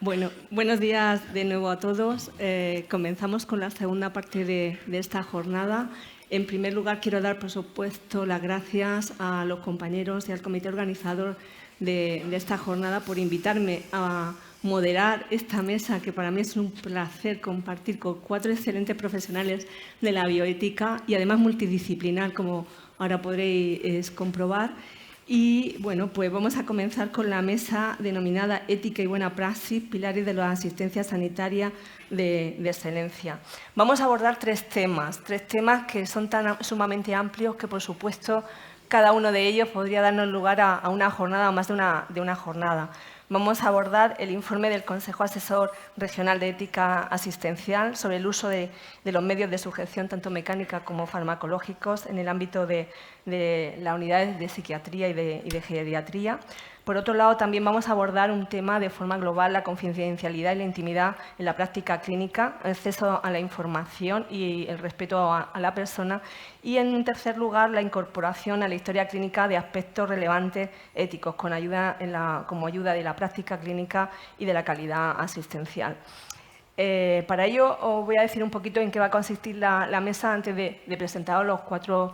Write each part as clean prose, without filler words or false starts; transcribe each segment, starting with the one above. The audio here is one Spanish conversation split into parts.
Bueno, buenos días de nuevo a todos. Comenzamos con la segunda parte de esta jornada. En primer lugar, quiero dar, por supuesto, las gracias a los compañeros y al comité organizador de esta jornada por invitarme a moderar esta mesa, que para mí es un placer compartir con 4 excelentes profesionales de la bioética y además multidisciplinar, como ahora podréis comprobar. Y bueno, pues vamos a comenzar con la mesa denominada Ética y Buena Praxis, pilares de la asistencia sanitaria de excelencia. Vamos a abordar tres temas que son tan sumamente amplios que, por supuesto, cada uno de ellos podría darnos lugar a una jornada o más de una jornada. Vamos a abordar el informe del Consejo Asesor Regional de Ética Asistencial sobre el uso de los medios de sujeción, tanto mecánica como farmacológicos, en el ámbito de las unidades de psiquiatría y de geriatría. Por otro lado, también vamos a abordar un tema de forma global, la confidencialidad y la intimidad en la práctica clínica, el acceso a la información y el respeto a la persona. Y, en tercer lugar, la incorporación a la historia clínica de aspectos relevantes éticos como ayuda de la práctica clínica y de la calidad asistencial. Para ello, os voy a decir un poquito en qué va a consistir la mesa antes de presentar a los cuatro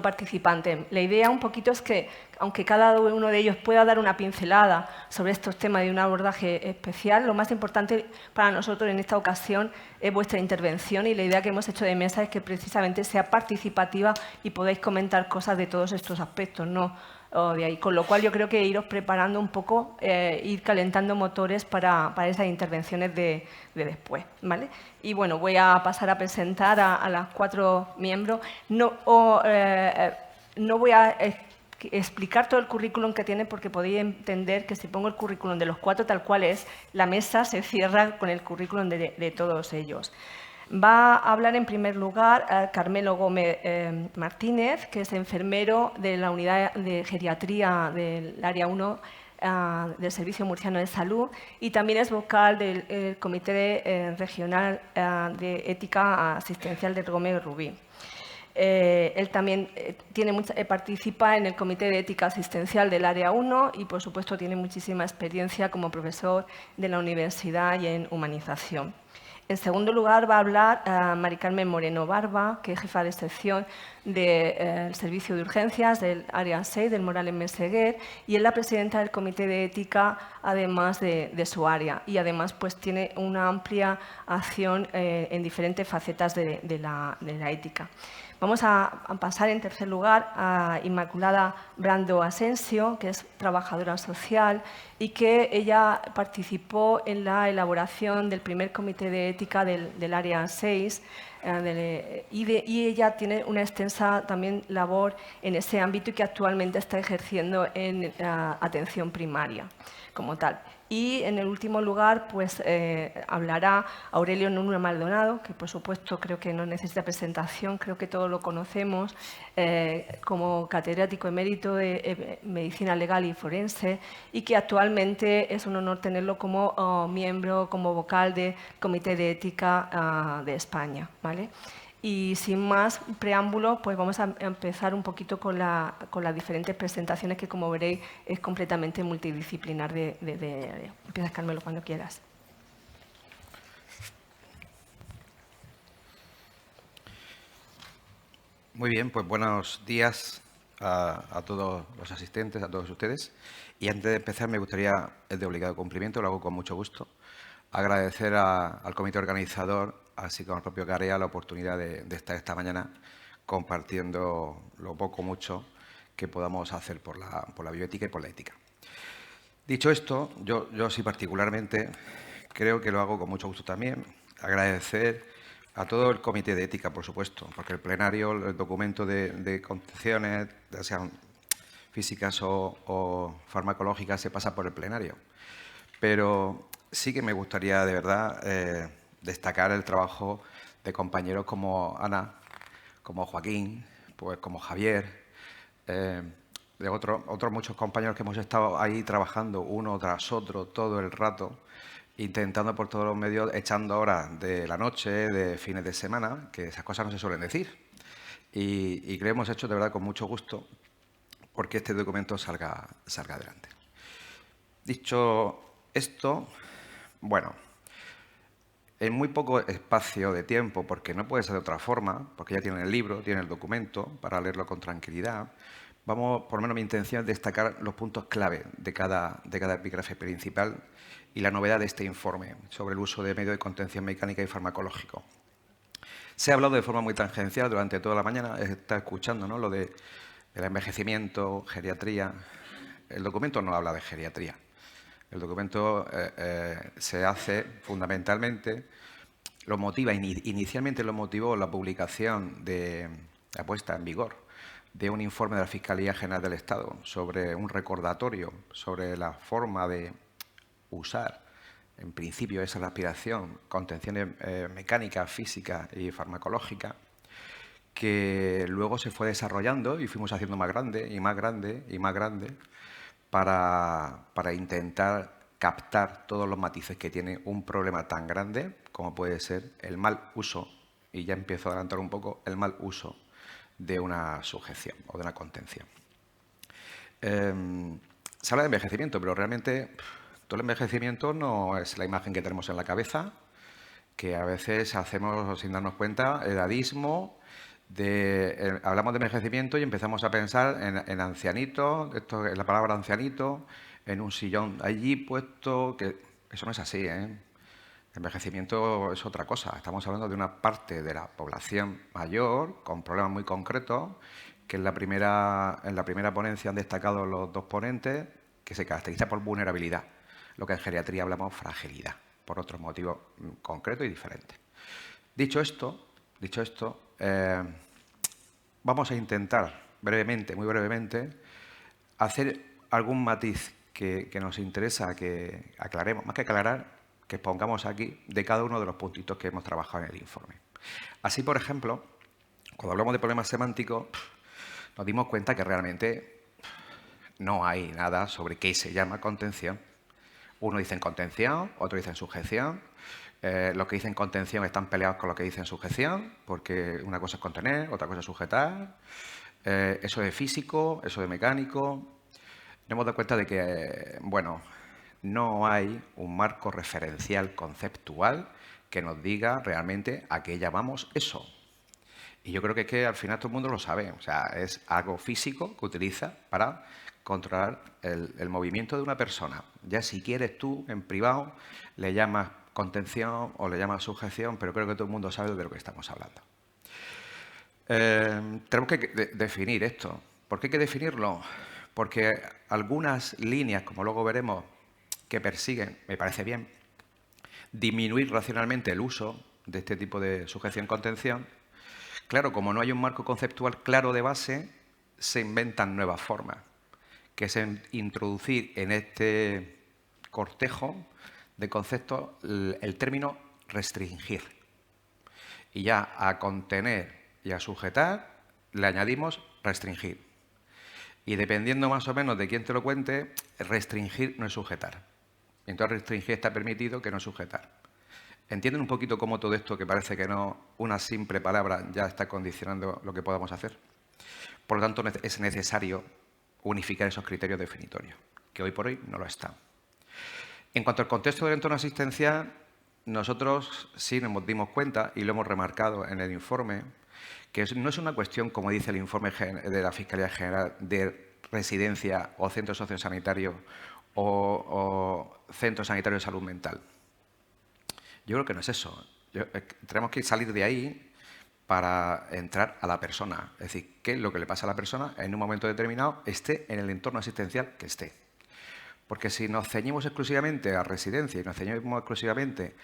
participantes. La idea un poquito es que, aunque cada uno de ellos pueda dar una pincelada sobre estos temas de un abordaje especial, lo más importante para nosotros en esta ocasión es vuestra intervención, y la idea que hemos hecho de mesa es que precisamente sea participativa y podáis comentar cosas de todos estos aspectos, ¿no? De ahí. Con lo cual, yo creo que iros preparando un poco, ir calentando motores para esas intervenciones de después, ¿vale? Y bueno, voy a pasar a presentar a las 4 miembros. No voy a explicar todo el currículum que tienen, porque podéis entender que si pongo el currículum de los 4 tal cual es, la mesa se cierra con el currículum de todos ellos. Va a hablar en primer lugar Carmelo Gómez Martínez, que es enfermero de la unidad de geriatría del área 1 del Servicio Murciano de Salud, y también es vocal del Comité Regional de Ética Asistencial de Gómez Rubí. Él también participa en el Comité de Ética Asistencial del Área 1 y, por supuesto, tiene muchísima experiencia como profesor de la universidad y en humanización. En segundo lugar, va a hablar Mari Carmen Moreno Barba, que es jefa de sección del Servicio de Urgencias del Área 6 del Morales Meseguer, y es la presidenta del Comité de Ética, además de su área. Y además, pues, tiene una amplia acción en diferentes facetas de la ética. Vamos a pasar, en tercer lugar, a Inmaculada Brando Asensio, que es trabajadora social y que ella participó en la elaboración del primer comité de ética del Área 6, y ella tiene una extensa también labor en ese ámbito y que actualmente está ejerciendo en atención primaria como tal. Y, en el último lugar, pues, hablará Aurelio Nuno Maldonado, que, por supuesto, creo que no necesita presentación, creo que todos lo conocemos, como catedrático emérito de Medicina Legal y Forense, y que actualmente es un honor tenerlo como miembro, como vocal del Comité de Ética de España, ¿vale? Y, sin más preámbulo, pues vamos a empezar un poquito con las diferentes presentaciones, que, como veréis, es completamente multidisciplinar. Empiezas, Carmelo, cuando quieras. Muy bien, pues buenos días a todos los asistentes, a todos ustedes. Y antes de empezar, me gustaría, es de obligado cumplimiento, lo hago con mucho gusto, agradecer al comité organizador, así como al propio CAREA, la oportunidad de estar esta mañana compartiendo lo poco o mucho que podamos hacer por la bioética y por la ética. Dicho esto, yo sí particularmente creo que lo hago con mucho gusto también. Agradecer a todo el comité de ética, por supuesto, porque el plenario, el documento de concepciones, ya sean físicas o farmacológicas, se pasa por el plenario. Pero sí que me gustaría, de verdad, destacar el trabajo de compañeros como Ana, como Joaquín, pues como Javier, de otros muchos compañeros que hemos estado ahí trabajando uno tras otro todo el rato, intentando por todos los medios, echando horas de la noche, de fines de semana, que esas cosas no se suelen decir. Y que lo hemos hecho de verdad con mucho gusto porque este documento salga adelante. Dicho Esto, bueno, en muy poco espacio de tiempo, porque no puede ser de otra forma, porque ya tienen el libro, tienen el documento, para leerlo con tranquilidad, vamos, por lo menos mi intención es destacar los puntos clave de cada epígrafe principal y la novedad de este informe sobre el uso de medios de contención mecánica y farmacológico. Se ha hablado de forma muy tangencial durante toda la mañana, está escuchando, ¿no?, lo del envejecimiento, geriatría. El documento no habla de geriatría. El documento se hace fundamentalmente, inicialmente lo motivó la publicación la puesta en vigor de un informe de la Fiscalía General del Estado sobre un recordatorio sobre la forma de usar, en principio esa es la aspiración, contenciones mecánicas, físicas y farmacológicas, que luego se fue desarrollando y fuimos haciendo más grande y más grande y más grande para intentar captar todos los matices que tiene un problema tan grande como puede ser el mal uso, y ya empiezo a adelantar un poco, el mal uso de una sujeción o de una contención. Se habla de envejecimiento, pero realmente todo el envejecimiento no es la imagen que tenemos en la cabeza, que a veces hacemos sin darnos cuenta, edadismo, hablamos de envejecimiento y empezamos a pensar en ancianito, la palabra ancianito, en un sillón allí puesto, que eso no es así, ¿eh? El envejecimiento es otra cosa. Estamos hablando de una parte de la población mayor con problemas muy concretos, que en la primera ponencia han destacado los dos ponentes, que se caracteriza por vulnerabilidad, lo que en geriatría hablamos fragilidad, por otros motivos concretos y diferentes. Dicho esto, vamos a intentar brevemente, muy brevemente, hacer algún matiz que nos interesa que aclaremos, más que aclarar, que pongamos aquí de cada uno de los puntitos que hemos trabajado en el informe. Así, por ejemplo, cuando hablamos de problemas semánticos, nos dimos cuenta que realmente no hay nada sobre qué se llama contención. Uno dice contención, otro dice sujeción. Los que dicen contención están peleados con los que dicen sujeción, porque una cosa es contener, otra cosa es sujetar. Eso es físico, eso es mecánico. Nos hemos dado cuenta de que, bueno, no hay un marco referencial conceptual que nos diga realmente a qué llamamos eso. Y yo creo que es que al final todo el mundo lo sabe. O sea, es algo físico que utiliza para controlar el movimiento de una persona. Ya si quieres tú, en privado, le llamas contención o le llamas sujeción, pero creo que todo el mundo sabe de lo que estamos hablando. Tenemos que definir esto. ¿Por qué hay que definirlo? Porque algunas líneas, como luego veremos, que persiguen, me parece bien, disminuir racionalmente el uso de este tipo de sujeción-contención. Claro, como no hay un marco conceptual claro de base, se inventan nuevas formas, que es introducir en este cortejo de conceptos el término restringir. Y ya a contener y a sujetar le añadimos restringir. Y dependiendo más o menos de quién te lo cuente, restringir no es sujetar. Entonces restringir está permitido, que no es sujetar. ¿Entienden un poquito cómo todo esto, que parece que no, una simple palabra ya está condicionando lo que podamos hacer? Por lo tanto, es necesario unificar esos criterios definitorios, que hoy por hoy no lo están. En cuanto al contexto del entorno asistencial, nosotros sí nos dimos cuenta, y lo hemos remarcado en el informe, que no es una cuestión, como dice el informe de la Fiscalía General, de residencia o centro sociosanitario o centro sanitario de salud mental. Yo creo que no es eso. Tenemos que salir de ahí para entrar a la persona. Es decir, qué es lo que le pasa a la persona en un momento determinado, esté en el entorno asistencial que esté. Porque si nos ceñimos exclusivamente a residencia y nos ceñimos exclusivamente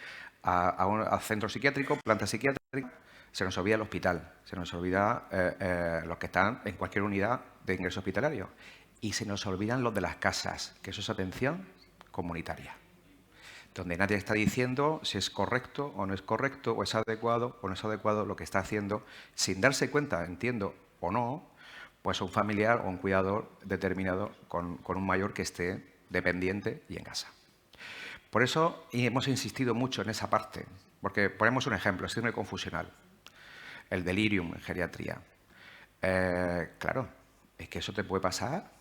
a centro psiquiátrico, planta psiquiátrica, se nos olvida el hospital, se nos olvida los que están en cualquier unidad de ingreso hospitalario y se nos olvidan los de las casas, que eso es atención comunitaria, donde nadie está diciendo si es correcto o no es correcto, o es adecuado o no es adecuado lo que está haciendo, sin darse cuenta, entiendo o no, pues un familiar o un cuidador determinado con un mayor que esté dependiente y en casa. Por eso hemos insistido mucho en esa parte, porque ponemos un ejemplo, síndrome confusional, el delirium en geriatría. Claro, es que eso te puede pasar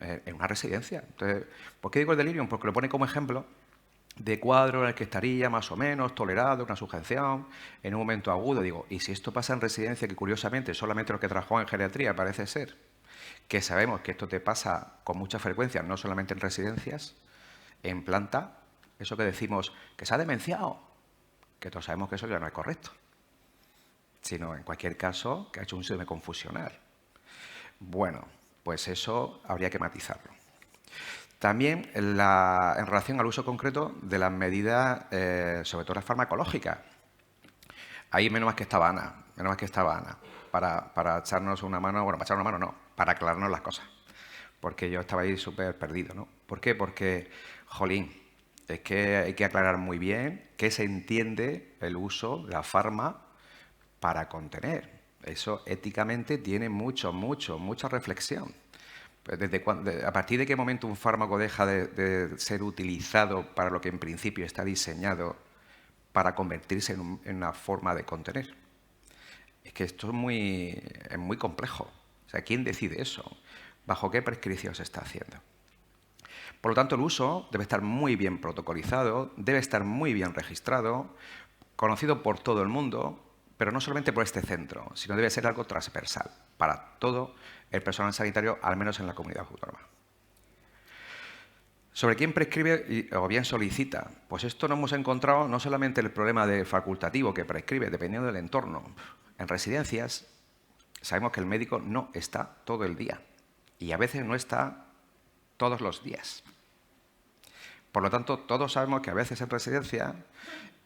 en una residencia. Entonces, ¿por qué digo el delirium? Porque lo pone como ejemplo de cuadro en el que estaría más o menos tolerado una sujeción en un momento agudo. Digo, ¿y si esto pasa en residencia, que curiosamente solamente los que trabajan en geriatría parece ser, que sabemos que esto te pasa con mucha frecuencia, no solamente en residencias, en planta, eso que decimos que se ha demenciado, que todos sabemos que eso ya no es correcto, sino en cualquier caso que ha hecho un síndrome confusional. Bueno, pues eso habría que matizarlo. También en relación al uso concreto de las medidas, sobre todo las farmacológicas. Ahí menos más que estaba Ana, para echarnos una mano, bueno, para echarnos una mano no, para aclararnos las cosas. Porque yo estaba ahí súper perdido, ¿no? ¿Por qué? Porque, jolín, es que hay que aclarar muy bien qué se entiende el uso de la farma para contener. Eso éticamente tiene mucha reflexión. ¿A partir de qué momento un fármaco deja de ser utilizado para lo que en principio está diseñado para convertirse en una forma de contener? Es que esto es muy complejo. O sea, ¿quién decide eso? ¿Bajo qué prescripción se está haciendo? Por lo tanto, el uso debe estar muy bien protocolizado, debe estar muy bien registrado, conocido por todo el mundo, pero no solamente por este centro, sino debe ser algo transversal para todo el personal sanitario, al menos en la comunidad autónoma. ¿Sobre quién prescribe o bien solicita? Pues esto nos hemos encontrado no solamente el problema de facultativo que prescribe, dependiendo del entorno. En residencias sabemos que el médico no está todo el día y a veces no está todos los días. Por lo tanto, todos sabemos que a veces en residencia,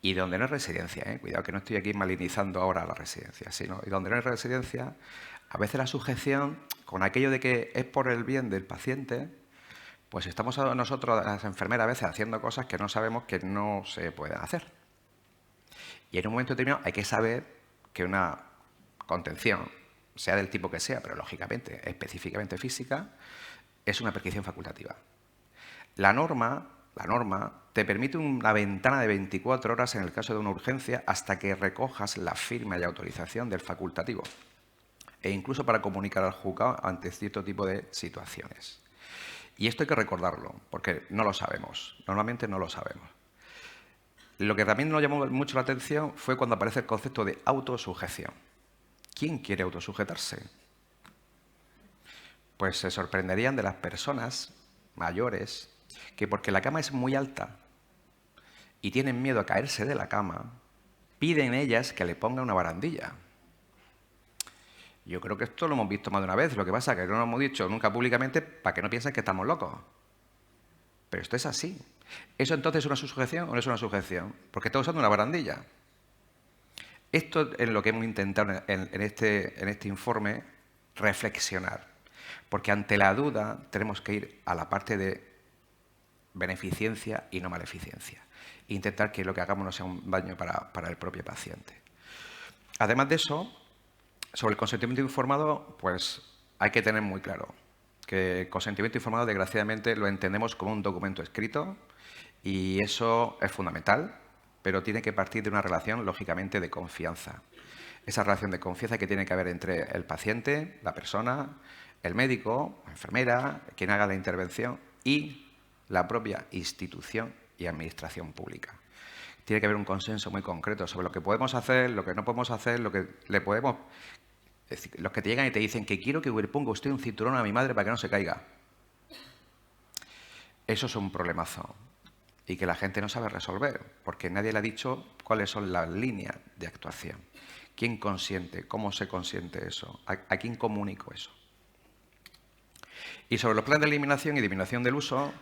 y donde no es residencia, cuidado que no estoy aquí malinizando ahora la residencia, sino y donde no es residencia, a veces la sujeción, con aquello de que es por el bien del paciente, pues estamos nosotros, las enfermeras, a veces haciendo cosas que no sabemos que no se pueden hacer. Y en un momento determinado hay que saber que una contención, sea del tipo que sea, pero lógicamente, específicamente física, es una prescripción facultativa. La norma te permite una ventana de 24 horas en el caso de una urgencia hasta que recojas la firma y autorización del facultativo e incluso para comunicar al juzgado ante cierto tipo de situaciones. Y esto hay que recordarlo, porque no lo sabemos, normalmente no lo sabemos. Lo que también nos llamó mucho la atención fue cuando aparece el concepto de autosujeción. ¿Quién quiere autosujetarse? Pues se sorprenderían de las personas mayores que porque la cama es muy alta y tienen miedo a caerse de la cama, piden ellas que le pongan una barandilla. Yo creo que esto lo hemos visto más de una vez, lo que pasa es que no lo hemos dicho nunca públicamente para que no piensen que estamos locos. Pero esto es así. ¿Eso entonces es una sujeción o no es una sujeción? Porque está usando una barandilla. Esto es lo que hemos intentado en este informe reflexionar. Porque ante la duda tenemos que ir a la parte de beneficencia y no maleficencia. Intentar que lo que hagamos no sea un daño para el propio paciente. Además de eso, sobre el consentimiento informado, pues hay que tener muy claro que el consentimiento informado, desgraciadamente, lo entendemos como un documento escrito y eso es fundamental, pero tiene que partir de una relación, lógicamente, de confianza. Esa relación de confianza que tiene que haber entre el paciente, la persona, el médico, la enfermera, quien haga la intervención y la propia institución y administración pública. Tiene que haber un consenso muy concreto sobre lo que podemos hacer, lo que no podemos hacer, lo que le podemos... Es decir, los que te llegan y te dicen que quiero que le ponga usted un cinturón a mi madre para que no se caiga. Eso es un problemazo y que la gente no sabe resolver porque nadie le ha dicho cuáles son las líneas de actuación. ¿Quién consiente? ¿Cómo se consiente eso? ¿A quién comunico eso? Y sobre los planes de eliminación y disminución del uso,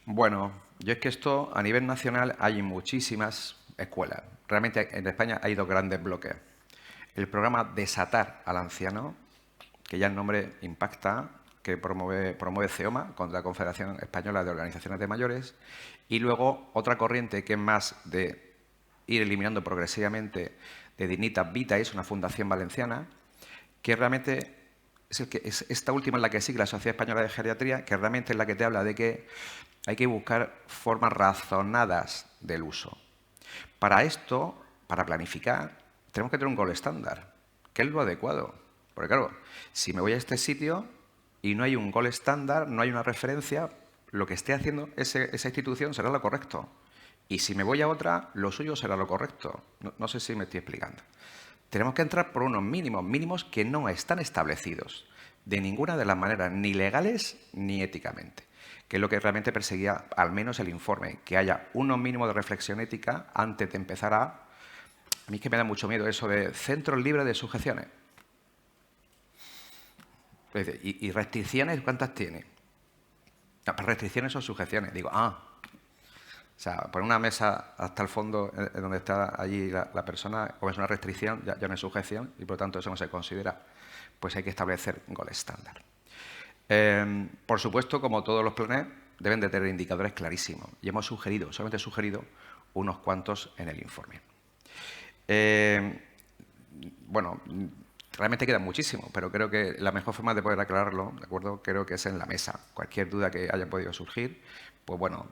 bueno, yo es que esto a nivel nacional hay muchísimas escuelas. Realmente en España hay dos grandes bloques. El programa Desatar al Anciano, que ya el nombre impacta, que promueve CEOMA, contra la Confederación Española de Organizaciones de Mayores, y luego otra corriente que es más de ir eliminando progresivamente de Dignitas Vitae, es una fundación valenciana, que realmente es esta última es la que sigue la Sociedad Española de Geriatría, que realmente es la que te habla de que hay que buscar formas razonadas del uso. Para esto, para planificar, tenemos que tener un gold estándar, que es lo adecuado. Porque claro, si me voy a este sitio y no hay un gold estándar, no hay una referencia, lo que esté haciendo esa institución será lo correcto. Y si me voy a otra, lo suyo será lo correcto. No sé si me estoy explicando. Tenemos que entrar por unos mínimos que no están establecidos de ninguna de las maneras, ni legales ni éticamente, que es lo que realmente perseguía al menos el informe, que haya unos mínimos de reflexión ética antes de empezar a mí es que me da mucho miedo eso de centros libres de sujeciones. ¿Y restricciones cuántas tiene? No, pero restricciones son sujeciones. Digo, o sea, poner una mesa hasta el fondo donde está allí la persona, como es una restricción, ya no es sujeción, y por lo tanto eso no se considera. Pues hay que establecer un gold estándar. Por supuesto, como todos los planes, deben de tener indicadores clarísimos. Y hemos sugerido, solamente he sugerido, unos cuantos en el informe. Bueno, realmente queda muchísimo, pero creo que la mejor forma de poder aclararlo, ¿de acuerdo? Creo que es en la mesa. Cualquier duda que haya podido surgir, pues bueno,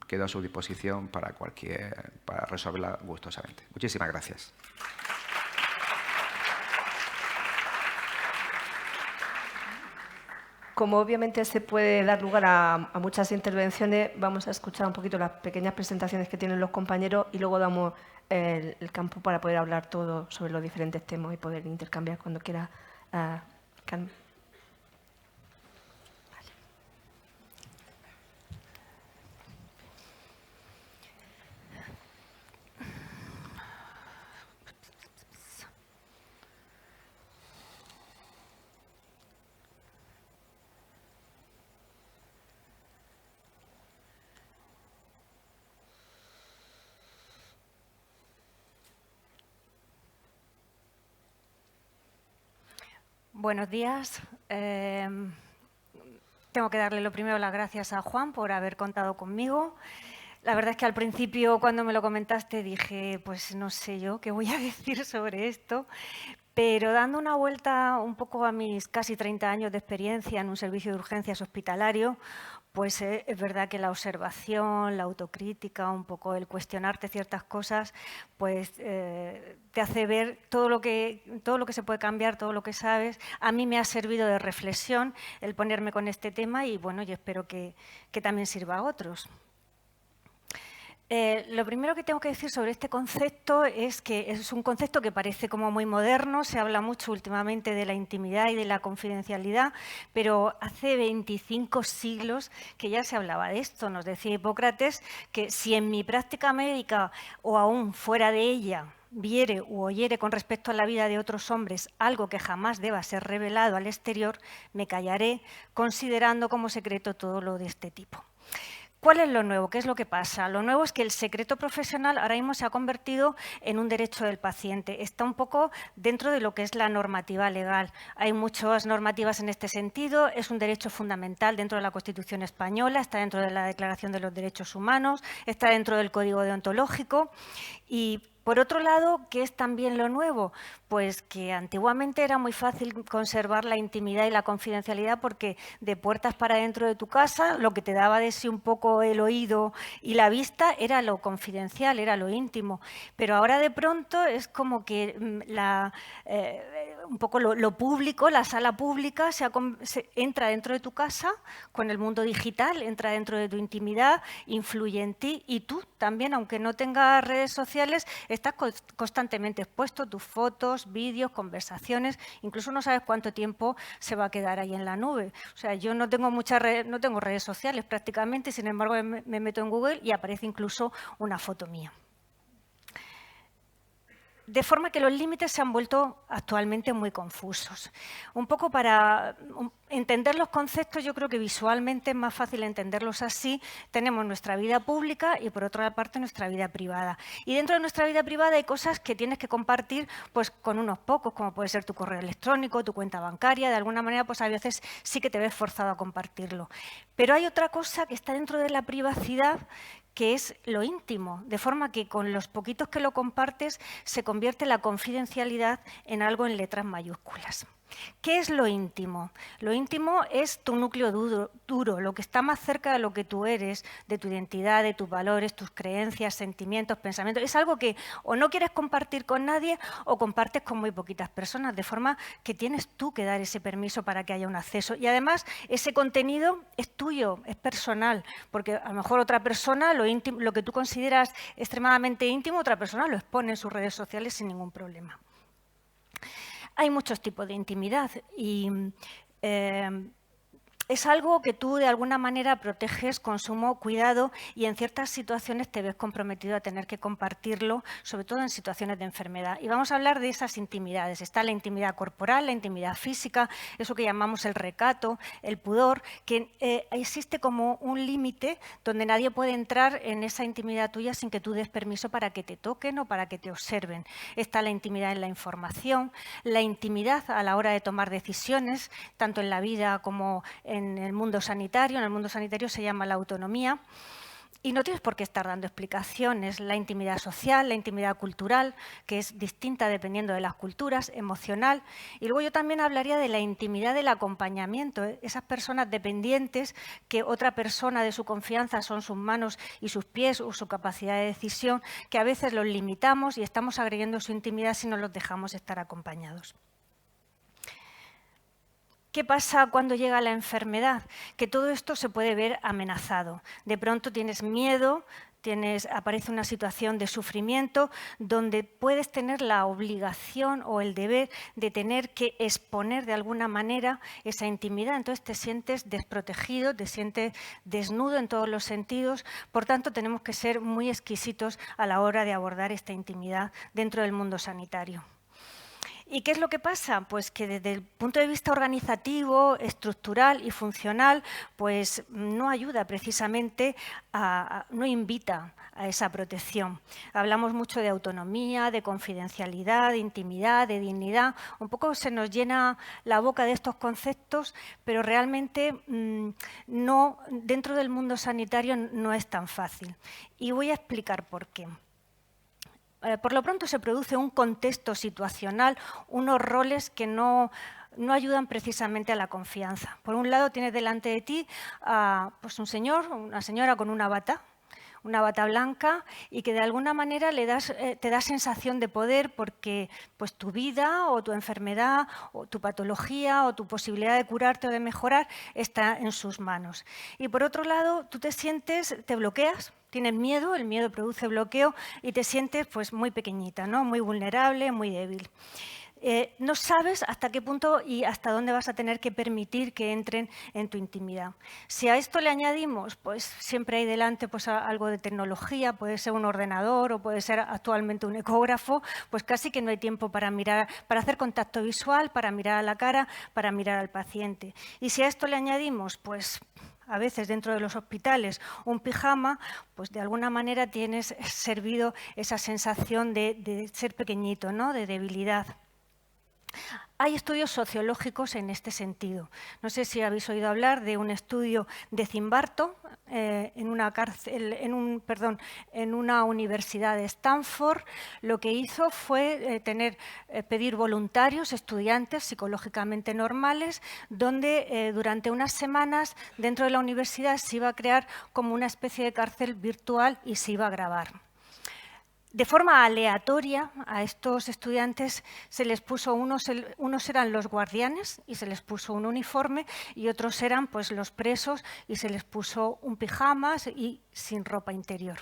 quedo a su disposición para resolverla gustosamente. Muchísimas gracias. Como obviamente se puede dar lugar a muchas intervenciones, vamos a escuchar un poquito las pequeñas presentaciones que tienen los compañeros y luego damos el campo para poder hablar todo sobre los diferentes temas y poder intercambiar cuando quiera. Carmen. Buenos días. Tengo que darle lo primero las gracias a Juan por haber contado conmigo. La verdad es que al principio, cuando me lo comentaste, dije, pues no sé yo qué voy a decir sobre esto, pero dando una vuelta un poco a mis casi 30 años de experiencia en un servicio de urgencias hospitalario, pues es verdad que la observación, la autocrítica, un poco el cuestionarte ciertas cosas, pues te hace ver todo lo que se puede cambiar, todo lo que sabes. A mí me ha servido de reflexión el ponerme con este tema y bueno, yo espero que también sirva a otros. Lo primero que tengo que decir sobre este concepto es que es un concepto que parece como muy moderno, se habla mucho últimamente de la intimidad y de la confidencialidad, pero hace 25 siglos que ya se hablaba de esto. Nos decía Hipócrates que si en mi práctica médica o aún fuera de ella viere u oyere con respecto a la vida de otros hombres algo que jamás deba ser revelado al exterior, me callaré, considerando como secreto todo lo de este tipo. ¿Cuál es lo nuevo? ¿Qué es lo que pasa? Lo nuevo es que el secreto profesional ahora mismo se ha convertido en un derecho del paciente. Está un poco dentro de lo que es la normativa legal. Hay muchas normativas en este sentido. Es un derecho fundamental dentro de la Constitución española, está dentro de la Declaración de los Derechos Humanos, está dentro del Código Deontológico. Y por otro lado, ¿qué es también lo nuevo? Pues que antiguamente era muy fácil conservar la intimidad y la confidencialidad porque de puertas para dentro de tu casa lo que te daba de sí un poco el oído y la vista era lo confidencial, era lo íntimo. Pero ahora de pronto es como que un poco lo público, la sala pública entra dentro de tu casa con el mundo digital, entra dentro de tu intimidad, influye en ti y tú también, aunque no tengas redes sociales, estás constantemente expuesto, tus fotos, vídeos, conversaciones, incluso no sabes cuánto tiempo se va a quedar ahí en la nube. O sea, yo no tengo no tengo redes sociales prácticamente, sin embargo me meto en Google y aparece incluso una foto mía. De forma que los límites se han vuelto actualmente muy confusos. Un poco para entender los conceptos, yo creo que visualmente es más fácil entenderlos así. Tenemos nuestra vida pública y, por otra parte, nuestra vida privada. Y dentro de nuestra vida privada hay cosas que tienes que compartir pues, con unos pocos, como puede ser tu correo electrónico, tu cuenta bancaria. De alguna manera, pues a veces sí que te ves forzado a compartirlo. Pero hay otra cosa que está dentro de la privacidad, que es lo íntimo, de forma que con los poquitos que lo compartes se convierte la confidencialidad en algo en letras mayúsculas. ¿Qué es lo íntimo? Lo íntimo es tu núcleo duro, lo que está más cerca de lo que tú eres, de tu identidad, de tus valores, tus creencias, sentimientos, pensamientos. Es algo que o no quieres compartir con nadie o compartes con muy poquitas personas, de forma que tienes tú que dar ese permiso para que haya un acceso. Y además, ese contenido es tuyo, es personal, porque a lo mejor otra persona, lo que tú consideras extremadamente íntimo, otra persona lo expone en sus redes sociales sin ningún problema. Hay muchos tipos de intimidad y es algo que tú de alguna manera proteges con sumo cuidado y en ciertas situaciones te ves comprometido a tener que compartirlo, sobre todo en situaciones de enfermedad. Y vamos a hablar de esas intimidades. Está la intimidad corporal, la intimidad física, eso que llamamos el recato, el pudor, que existe como un límite donde nadie puede entrar en esa intimidad tuya sin que tú des permiso para que te toquen o para que te observen. Está la intimidad en la información, la intimidad a la hora de tomar decisiones, tanto en la vida como en el mundo sanitario. En el mundo sanitario se llama la autonomía. Y no tienes por qué estar dando explicaciones. La intimidad social, la intimidad cultural, que es distinta dependiendo de las culturas, emocional. Y luego yo también hablaría de la intimidad del acompañamiento. Esas personas dependientes que otra persona de su confianza son sus manos y sus pies o su capacidad de decisión, que a veces los limitamos y estamos agrediendo su intimidad si no los dejamos estar acompañados. ¿Qué pasa cuando llega la enfermedad? Que todo esto se puede ver amenazado. De pronto tienes miedo, aparece una situación de sufrimiento donde puedes tener la obligación o el deber de tener que exponer de alguna manera esa intimidad. Entonces te sientes desprotegido, te sientes desnudo en todos los sentidos. Por tanto, tenemos que ser muy exquisitos a la hora de abordar esta intimidad dentro del mundo sanitario. ¿Y qué es lo que pasa? Pues que desde el punto de vista organizativo, estructural y funcional, pues no ayuda precisamente, no invita a esa protección. Hablamos mucho de autonomía, de confidencialidad, de intimidad, de dignidad. Un poco se nos llena la boca de estos conceptos, pero realmente no, dentro del mundo sanitario no es tan fácil. Y voy a explicar por qué. Por lo pronto se produce un contexto situacional, unos roles que no ayudan precisamente a la confianza. Por un lado, tienes delante de ti pues un señor, una señora con una bata blanca y que de alguna manera te da sensación de poder porque pues, tu vida o tu enfermedad o tu patología o tu posibilidad de curarte o de mejorar está en sus manos. Y por otro lado, tú te bloqueas, tienes miedo, el miedo produce bloqueo y te sientes pues, muy pequeñita, ¿no? Muy vulnerable, muy débil. No sabes hasta qué punto y hasta dónde vas a tener que permitir que entren en tu intimidad. Si a esto le añadimos, pues siempre hay delante pues, algo de tecnología, puede ser un ordenador o puede ser actualmente un ecógrafo, pues casi que no hay tiempo para mirar, para hacer contacto visual, para mirar a la cara, para mirar al paciente. Y si a esto le añadimos, pues a veces dentro de los hospitales, un pijama, pues de alguna manera tienes servido esa sensación de ser pequeñito, ¿no? De debilidad. Hay estudios sociológicos en este sentido. No sé si habéis oído hablar de un estudio de Zimbardo en una universidad de Stanford. Lo que hizo fue pedir voluntarios, estudiantes psicológicamente normales, donde durante unas semanas dentro de la universidad se iba a crear como una especie de cárcel virtual y se iba a grabar. De forma aleatoria a estos estudiantes se les puso, unos eran los guardianes y se les puso un uniforme y otros eran pues, los presos y se les puso un pijama y sin ropa interior.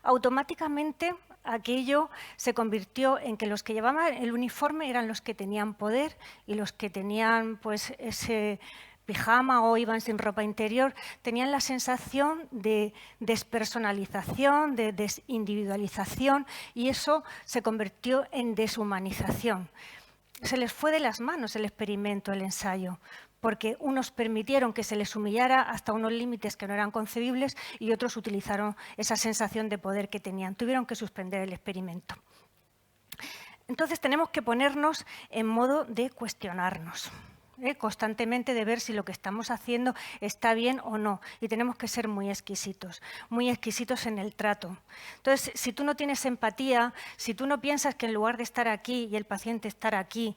Automáticamente aquello se convirtió en que los que llevaban el uniforme eran los que tenían poder y los que tenían pues, ese pijama o iban sin ropa interior, tenían la sensación de despersonalización, de desindividualización y eso se convirtió en deshumanización. Se les fue de las manos el experimento, el ensayo, porque unos permitieron que se les humillara hasta unos límites que no eran concebibles y otros utilizaron esa sensación de poder que tenían. Tuvieron que suspender el experimento. Entonces tenemos que ponernos en modo de cuestionarnos. Constantemente de ver si lo que estamos haciendo está bien o no. Y tenemos que ser muy exquisitos en el trato. Entonces, si tú no tienes empatía, si tú no piensas que en lugar de estar aquí y el paciente estar aquí,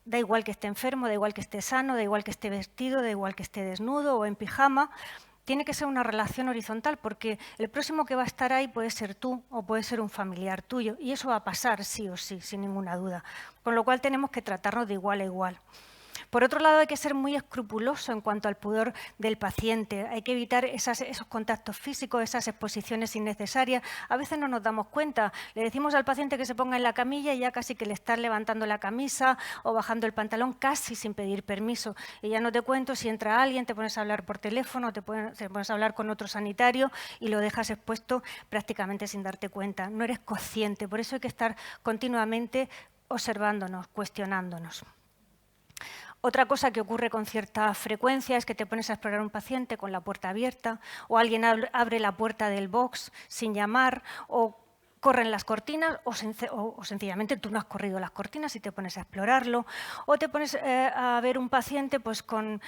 Da igual que esté enfermo, da igual que esté sano, da igual que esté vestido, da igual que esté desnudo o en pijama. Tiene que ser una relación horizontal porque el próximo que va a estar ahí puede ser tú o puede ser un familiar tuyo y eso va a pasar sí o sí, sin ninguna duda. Con lo cual tenemos que tratarnos de igual a igual. Por otro lado, hay que ser muy escrupuloso en cuanto al pudor del paciente. Hay que evitar esos contactos físicos, esas exposiciones innecesarias. A veces no nos damos cuenta. Le decimos al paciente que se ponga en la camilla y ya casi que le estás levantando la camisa o bajando el pantalón casi sin pedir permiso. Y ya no te cuento si entra alguien, te pones a hablar por teléfono, te pones a hablar con otro sanitario y lo dejas expuesto prácticamente sin darte cuenta. No eres consciente. Por eso hay que estar continuamente observándonos, cuestionándonos. Otra cosa que ocurre con cierta frecuencia es que te pones a explorar un paciente con la puerta abierta o alguien abre la puerta del box sin llamar o corren las cortinas o sencillamente tú no has corrido las cortinas y te pones a explorarlo o te pones a ver un paciente pues, con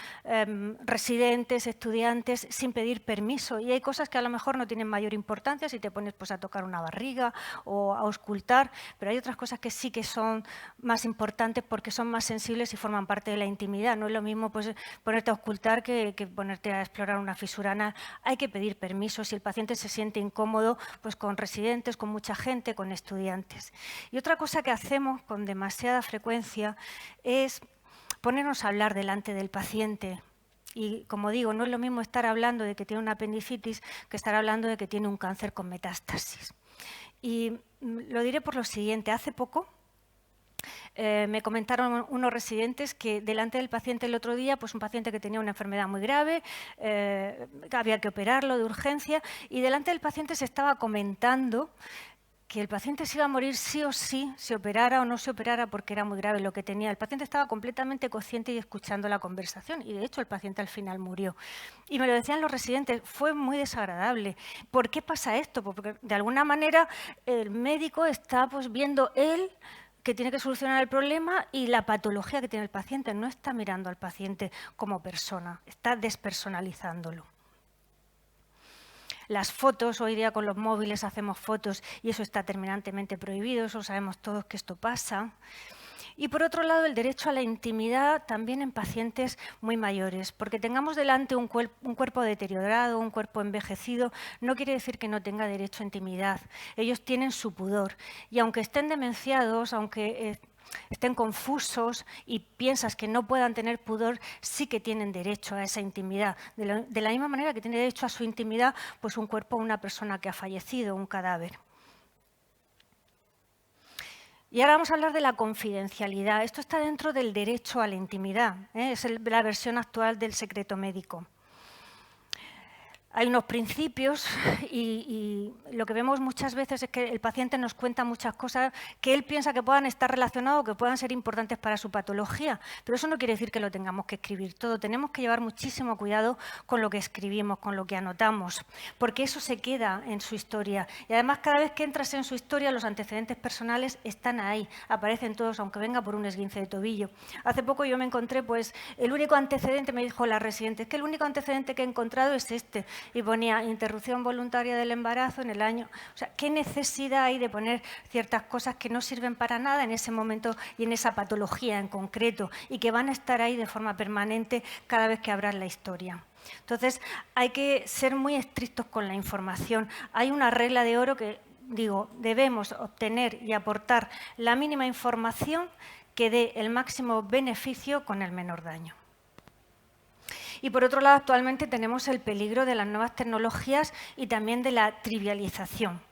residentes, estudiantes sin pedir permiso y hay cosas que a lo mejor no tienen mayor importancia si te pones pues, a tocar una barriga o a auscultar, pero hay otras cosas que sí que son más importantes porque son más sensibles y forman parte de la intimidad. No es lo mismo pues, ponerte a auscultar que ponerte a explorar una fisura anal. Hay que pedir permiso si el paciente se siente incómodo pues, con residentes, con mucha gente, con estudiantes. Y otra cosa que hacemos con demasiada frecuencia es ponernos a hablar delante del paciente. Y como digo, no es lo mismo estar hablando de que tiene una apendicitis que estar hablando de que tiene un cáncer con metástasis. Y lo diré por lo siguiente. Hace poco me comentaron unos residentes que delante del paciente el otro día, pues un paciente que tenía una enfermedad muy grave, había que operarlo de urgencia y delante del paciente se estaba comentando que el paciente se iba a morir sí o sí, se operara o no se operara porque era muy grave lo que tenía. El paciente estaba completamente consciente y escuchando la conversación y de hecho el paciente al final murió. Y me lo decían los residentes, fue muy desagradable. ¿Por qué pasa esto? Porque de alguna manera el médico está pues, viendo él que tiene que solucionar el problema y la patología que tiene el paciente. No está mirando al paciente como persona, está despersonalizándolo. Las fotos, hoy día con los móviles hacemos fotos y eso está terminantemente prohibido, eso sabemos todos que esto pasa. Y por otro lado, el derecho a la intimidad también en pacientes muy mayores, porque tengamos delante un cuerpo deteriorado, un cuerpo envejecido, no quiere decir que no tenga derecho a intimidad. Ellos tienen su pudor y aunque estén demenciados, aunque estén confusos y piensas que no puedan tener pudor, sí que tienen derecho a esa intimidad. De la misma manera que tiene derecho a su intimidad pues un cuerpo o una persona que ha fallecido, un cadáver. Y ahora vamos a hablar de la confidencialidad. Esto está dentro del derecho a la intimidad, es la versión actual del secreto médico. Hay unos principios y lo que vemos muchas veces es que el paciente nos cuenta muchas cosas que él piensa que puedan estar relacionadas o que puedan ser importantes para su patología, pero eso no quiere decir que lo tengamos que escribir todo. Tenemos que llevar muchísimo cuidado con lo que escribimos, con lo que anotamos, porque eso se queda en su historia. Y además cada vez que entras en su historia los antecedentes personales están ahí, aparecen todos, aunque venga por un esguince de tobillo. Hace poco yo me encontré, pues, el único antecedente, me dijo la residente, es que el único antecedente que he encontrado es este. Y ponía interrupción voluntaria del embarazo en el año. O sea, ¿qué necesidad hay de poner ciertas cosas que no sirven para nada en ese momento y en esa patología en concreto y que van a estar ahí de forma permanente cada vez que abras la historia? Entonces, hay que ser muy estrictos con la información. Hay una regla de oro que, digo, debemos obtener y aportar la mínima información que dé el máximo beneficio con el menor daño. Y por otro lado, actualmente tenemos el peligro de las nuevas tecnologías y también de la trivialización.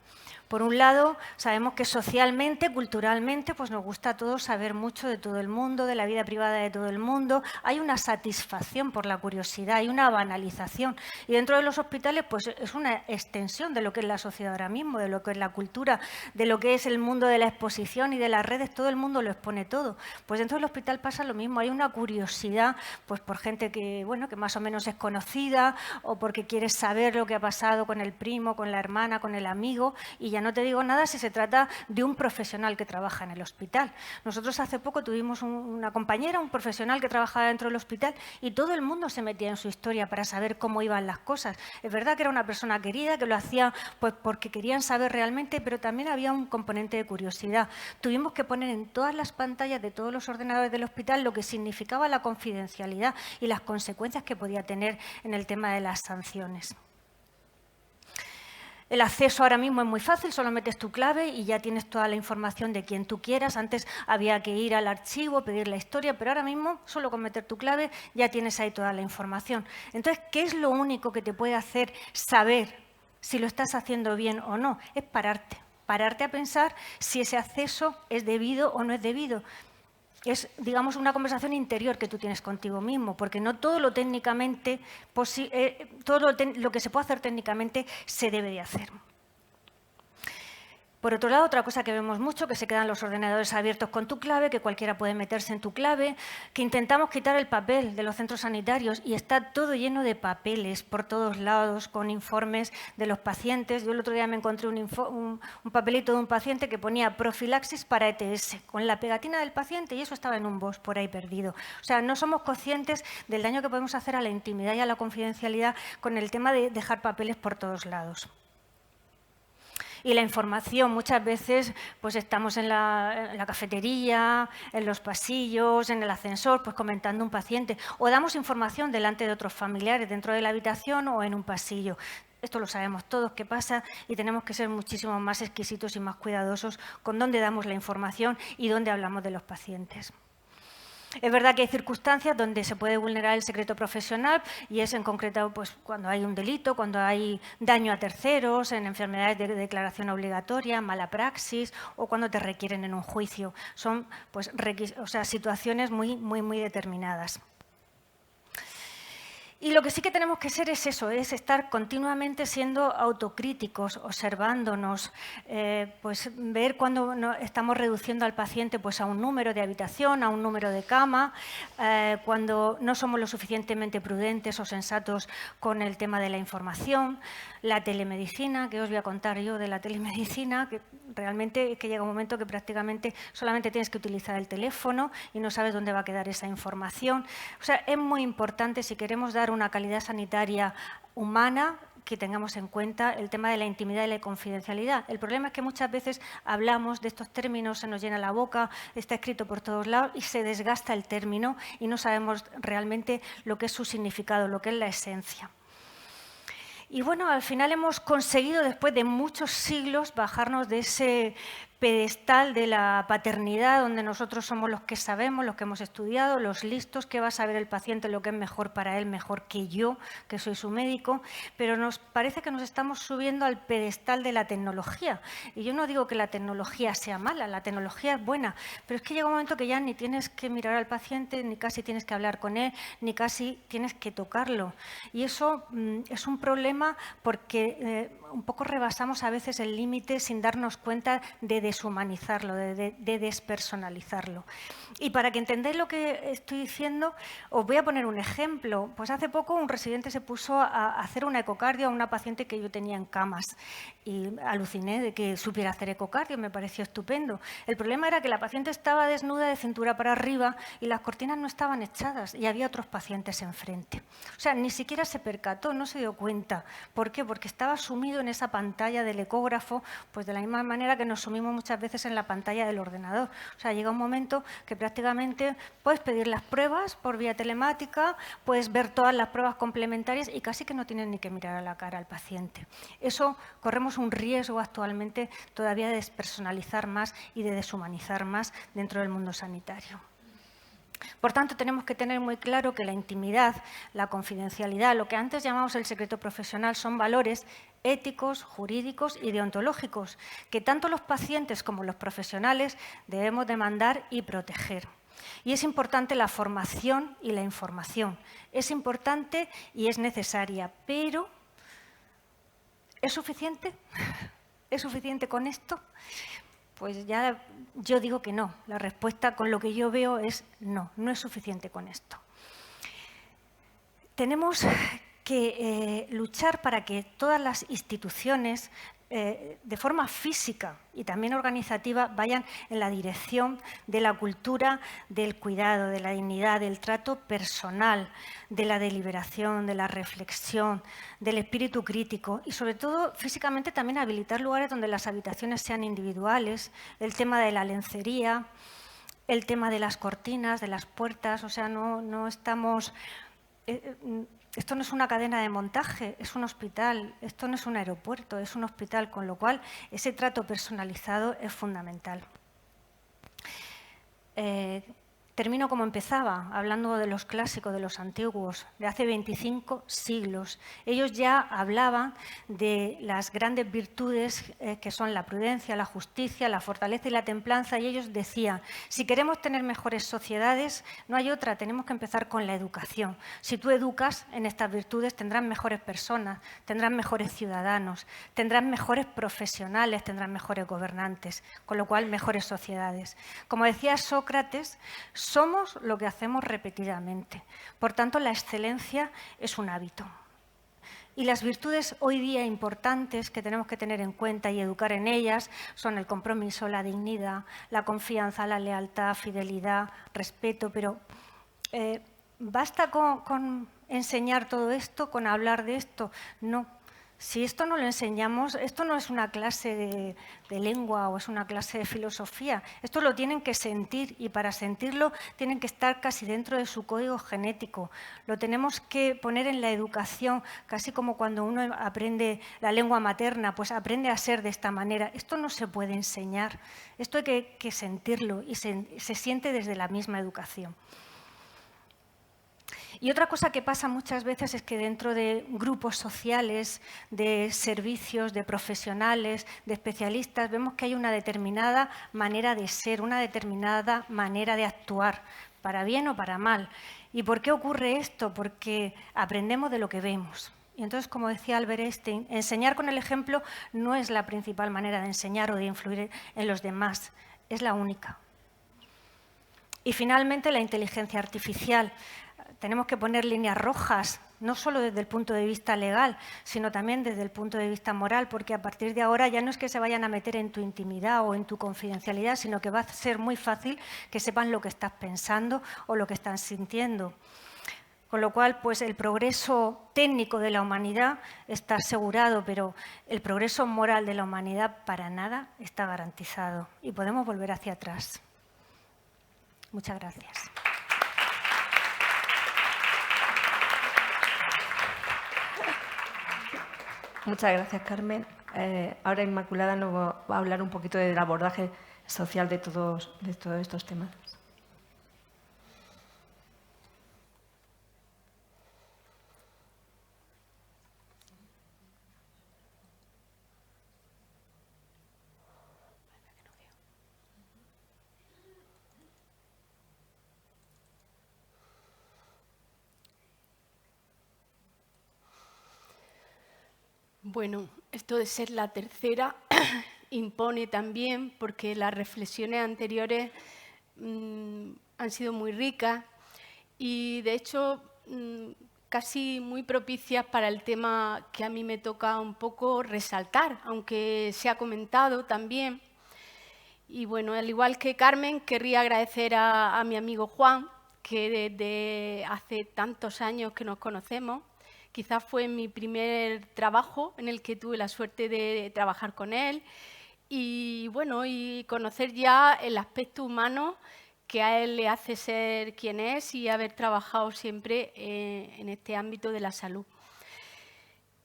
Por un lado, sabemos que socialmente, culturalmente, pues nos gusta a todos saber mucho de todo el mundo, de la vida privada de todo el mundo. Hay una satisfacción por la curiosidad, hay una banalización. Y dentro de los hospitales, pues es una extensión de lo que es la sociedad ahora mismo, de lo que es la cultura, de lo que es el mundo de la exposición y de las redes. Todo el mundo lo expone todo. Pues dentro del hospital pasa lo mismo. Hay una curiosidad, pues por gente que, bueno, que más o menos es conocida o porque quiere saber lo que ha pasado con el primo, con la hermana, con el amigo y ya ya no te digo nada si se trata de un profesional que trabaja en el hospital. Nosotros hace poco tuvimos una compañera, un profesional que trabajaba dentro del hospital y todo el mundo se metía en su historia para saber cómo iban las cosas. Es verdad que era una persona querida, que lo hacía pues, porque querían saber realmente, pero también había un componente de curiosidad. Tuvimos que poner en todas las pantallas de todos los ordenadores del hospital lo que significaba la confidencialidad y las consecuencias que podía tener en el tema de las sanciones. El acceso ahora mismo es muy fácil, solo metes tu clave y ya tienes toda la información de quien tú quieras. Antes había que ir al archivo, pedir la historia, pero ahora mismo, solo con meter tu clave, ya tienes ahí toda la información. Entonces, ¿qué es lo único que te puede hacer saber si lo estás haciendo bien o no? Es pararte a pensar si ese acceso es debido o no es debido. Es, digamos, una conversación interior que tú tienes contigo mismo, porque no todo lo técnicamente, todo lo que se puede hacer técnicamente se debe de hacer. Por otro lado, otra cosa que vemos mucho, que se quedan los ordenadores abiertos con tu clave, que cualquiera puede meterse en tu clave, que intentamos quitar el papel de los centros sanitarios y está todo lleno de papeles por todos lados, con informes de los pacientes. Yo el otro día me encontré un papelito de un paciente que ponía profilaxis para ETS, con la pegatina del paciente y eso estaba en un box por ahí perdido. O sea, no somos conscientes del daño que podemos hacer a la intimidad y a la confidencialidad con el tema de dejar papeles por todos lados. Y la información, muchas veces pues estamos en la cafetería, en los pasillos, en el ascensor, pues comentando un paciente. O damos información delante de otros familiares, dentro de la habitación o en un pasillo. Esto lo sabemos todos qué pasa y tenemos que ser muchísimo más exquisitos y más cuidadosos con dónde damos la información y dónde hablamos de los pacientes. Es verdad que hay circunstancias donde se puede vulnerar el secreto profesional y es en concreto pues, cuando hay un delito, cuando hay daño a terceros, en enfermedades de declaración obligatoria, mala praxis o cuando te requieren en un juicio. Son pues, situaciones muy determinadas. Y lo que sí que tenemos que ser es eso, es estar continuamente siendo autocríticos, observándonos, pues ver cuando estamos reduciendo al paciente pues a un número de habitación, a un número de cama, cuando no somos lo suficientemente prudentes o sensatos con el tema de la información, la telemedicina, que os voy a contar yo de la telemedicina, que realmente es que llega un momento que prácticamente solamente tienes que utilizar el teléfono y no sabes dónde va a quedar esa información. O sea, es muy importante si queremos dar una calidad sanitaria humana, que tengamos en cuenta el tema de la intimidad y la confidencialidad. El problema es que muchas veces hablamos de estos términos, se nos llena la boca, está escrito por todos lados y se desgasta el término y no sabemos realmente lo que es su significado, lo que es la esencia. Y bueno, al final hemos conseguido, después de muchos siglos, bajarnos de ese pedestal de la paternidad, donde nosotros somos los que sabemos, los que hemos estudiado, los listos, que va a saber el paciente lo que es mejor para él, mejor que yo, que soy su médico, pero nos parece que nos estamos subiendo al pedestal de la tecnología. Y yo no digo que la tecnología sea mala, la tecnología es buena, pero es que llega un momento que ya ni tienes que mirar al paciente, ni casi tienes que hablar con él, ni casi tienes que tocarlo. Y eso es un problema porque un poco rebasamos a veces el límite sin darnos cuenta de deshumanizarlo, de despersonalizarlo. Y para que entendáis lo que estoy diciendo, os voy a poner un ejemplo. Pues hace poco un residente se puso a hacer una ecocardio a una paciente que yo tenía en camas y aluciné de que supiera hacer ecocardio, me pareció estupendo. El problema era que la paciente estaba desnuda de cintura para arriba y las cortinas no estaban echadas y había otros pacientes enfrente. O sea, ni siquiera se percató, no se dio cuenta. ¿Por qué? Porque estaba sumido en esa pantalla del ecógrafo, pues de la misma manera que nos sumimos muchas veces en la pantalla del ordenador. O sea, llega un momento que prácticamente puedes pedir las pruebas por vía telemática, puedes ver todas las pruebas complementarias y casi que no tienes ni que mirar a la cara al paciente. Eso corremos un riesgo actualmente todavía de despersonalizar más y de deshumanizar más dentro del mundo sanitario. Por tanto, tenemos que tener muy claro que la intimidad, la confidencialidad, lo que antes llamamos el secreto profesional, son valores éticos, jurídicos y deontológicos que tanto los pacientes como los profesionales debemos demandar y proteger. Y es importante la formación y la información. Es importante y es necesaria, pero ¿es suficiente? ¿Es suficiente con esto? Pues ya yo digo que no. La respuesta con lo que yo veo es no, no es suficiente con esto. Tenemos que luchar para que todas las instituciones, de forma física y también organizativa, vayan en la dirección de la cultura del cuidado, de la dignidad, del trato personal, de la deliberación, de la reflexión, del espíritu crítico y, sobre todo, físicamente también habilitar lugares donde las habitaciones sean individuales, el tema de la lencería, el tema de las cortinas, de las puertas, o sea, no estamos... Esto no es una cadena de montaje, es un hospital, esto no es un aeropuerto, es un hospital, con lo cual ese trato personalizado es fundamental. Termino como empezaba, hablando de los clásicos, de los antiguos, de hace 25 siglos. Ellos ya hablaban de las grandes virtudes que son la prudencia, la justicia, la fortaleza y la templanza, y ellos decían, si queremos tener mejores sociedades, no hay otra, tenemos que empezar con la educación. Si tú educas en estas virtudes, tendrás mejores personas, tendrás mejores ciudadanos, tendrás mejores profesionales, tendrás mejores gobernantes, con lo cual mejores sociedades. Como decía Sócrates, somos lo que hacemos repetidamente. Por tanto, la excelencia es un hábito. Y las virtudes hoy día importantes que tenemos que tener en cuenta y educar en ellas son el compromiso, la dignidad, la confianza, la lealtad, fidelidad, respeto. Pero ¿basta con enseñar todo esto, con hablar de esto? No. Si esto no lo enseñamos, esto no es una clase de lengua o es una clase de filosofía. Esto lo tienen que sentir y para sentirlo tienen que estar casi dentro de su código genético. Lo tenemos que poner en la educación, casi como cuando uno aprende la lengua materna, pues aprende a ser de esta manera. Esto no se puede enseñar, esto hay que sentirlo y se siente desde la misma educación. Y otra cosa que pasa muchas veces es que dentro de grupos sociales, de servicios, de profesionales, de especialistas, vemos que hay una determinada manera de ser, una determinada manera de actuar, para bien o para mal. ¿Y por qué ocurre esto? Porque aprendemos de lo que vemos. Y entonces, como decía Albert Einstein, enseñar con el ejemplo no es la principal manera de enseñar o de influir en los demás, es la única. Y finalmente, la inteligencia artificial. Tenemos que poner líneas rojas, no solo desde el punto de vista legal, sino también desde el punto de vista moral, porque a partir de ahora ya no es que se vayan a meter en tu intimidad o en tu confidencialidad, sino que va a ser muy fácil que sepan lo que estás pensando o lo que estás sintiendo. Con lo cual, pues el progreso técnico de la humanidad está asegurado, pero el progreso moral de la humanidad para nada está garantizado y podemos volver hacia atrás. Muchas gracias. Muchas gracias, Carmen. Ahora Inmaculada nos va a hablar un poquito del abordaje social de todos estos temas. Bueno, esto de ser la tercera impone también porque las reflexiones anteriores han sido muy ricas y, de hecho, casi muy propicias para el tema que a mí me toca un poco resaltar, aunque se ha comentado también. Y, bueno, al igual que Carmen, querría agradecer a mi amigo Juan, que desde hace tantos años que nos conocemos, quizás fue mi primer trabajo en el que tuve la suerte de trabajar con él y, bueno, y conocer ya el aspecto humano que a él le hace ser quien es y haber trabajado siempre en este ámbito de la salud.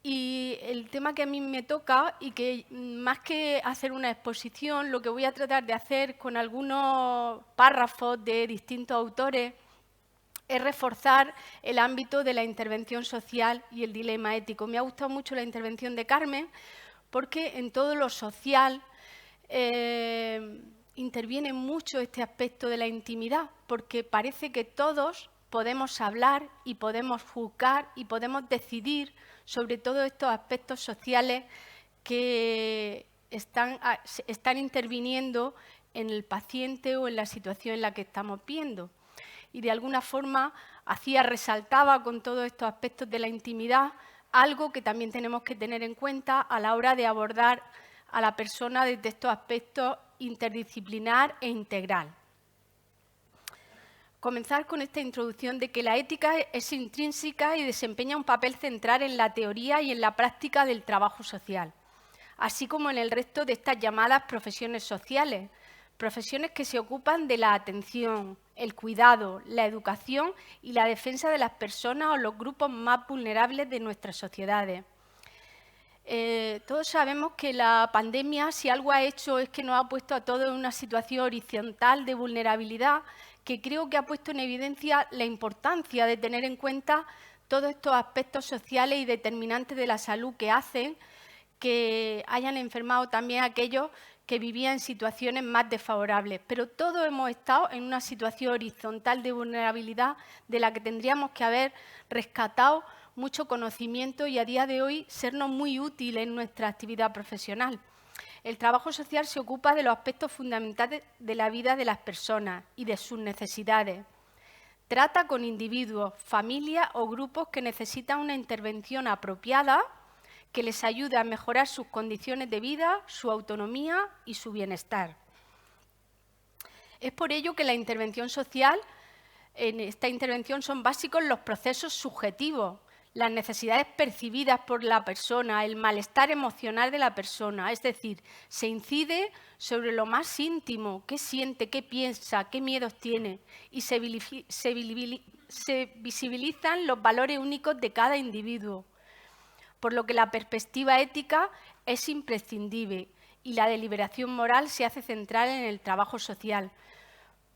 Y el tema que a mí me toca y que más que hacer una exposición, lo que voy a tratar de hacer con algunos párrafos de distintos autores es reforzar el ámbito de la intervención social y el dilema ético. Me ha gustado mucho la intervención de Carmen porque en todo lo social interviene mucho este aspecto de la intimidad, porque parece que todos podemos hablar y podemos juzgar y podemos decidir sobre todos estos aspectos sociales que están interviniendo en el paciente o en la situación en la que estamos viendo. Y de alguna forma resaltaba con todos estos aspectos de la intimidad algo que también tenemos que tener en cuenta a la hora de abordar a la persona desde estos aspectos interdisciplinar e integral. Comenzar con esta introducción de que la ética es intrínseca y desempeña un papel central en la teoría y en la práctica del trabajo social, así como en el resto de estas llamadas profesiones sociales, profesiones que se ocupan de la atención, el cuidado, la educación y la defensa de las personas o los grupos más vulnerables de nuestras sociedades. Todos sabemos que la pandemia, si algo ha hecho, es que nos ha puesto a todos en una situación horizontal de vulnerabilidad, que creo que ha puesto en evidencia la importancia de tener en cuenta todos estos aspectos sociales y determinantes de la salud que hacen que hayan enfermado también aquellos que vivían en situaciones más desfavorables. Pero todos hemos estado en una situación horizontal de vulnerabilidad de la que tendríamos que haber rescatado mucho conocimiento y a día de hoy sernos muy útiles en nuestra actividad profesional. El trabajo social se ocupa de los aspectos fundamentales de la vida de las personas y de sus necesidades. Trata con individuos, familias o grupos que necesitan una intervención apropiada que les ayude a mejorar sus condiciones de vida, su autonomía y su bienestar. Es por ello que la intervención social, en esta intervención son básicos los procesos subjetivos, las necesidades percibidas por la persona, el malestar emocional de la persona, es decir, se incide sobre lo más íntimo, qué siente, qué piensa, qué miedos tiene, y se visibilizan los valores únicos de cada individuo, por lo que la perspectiva ética es imprescindible y la deliberación moral se hace central en el trabajo social.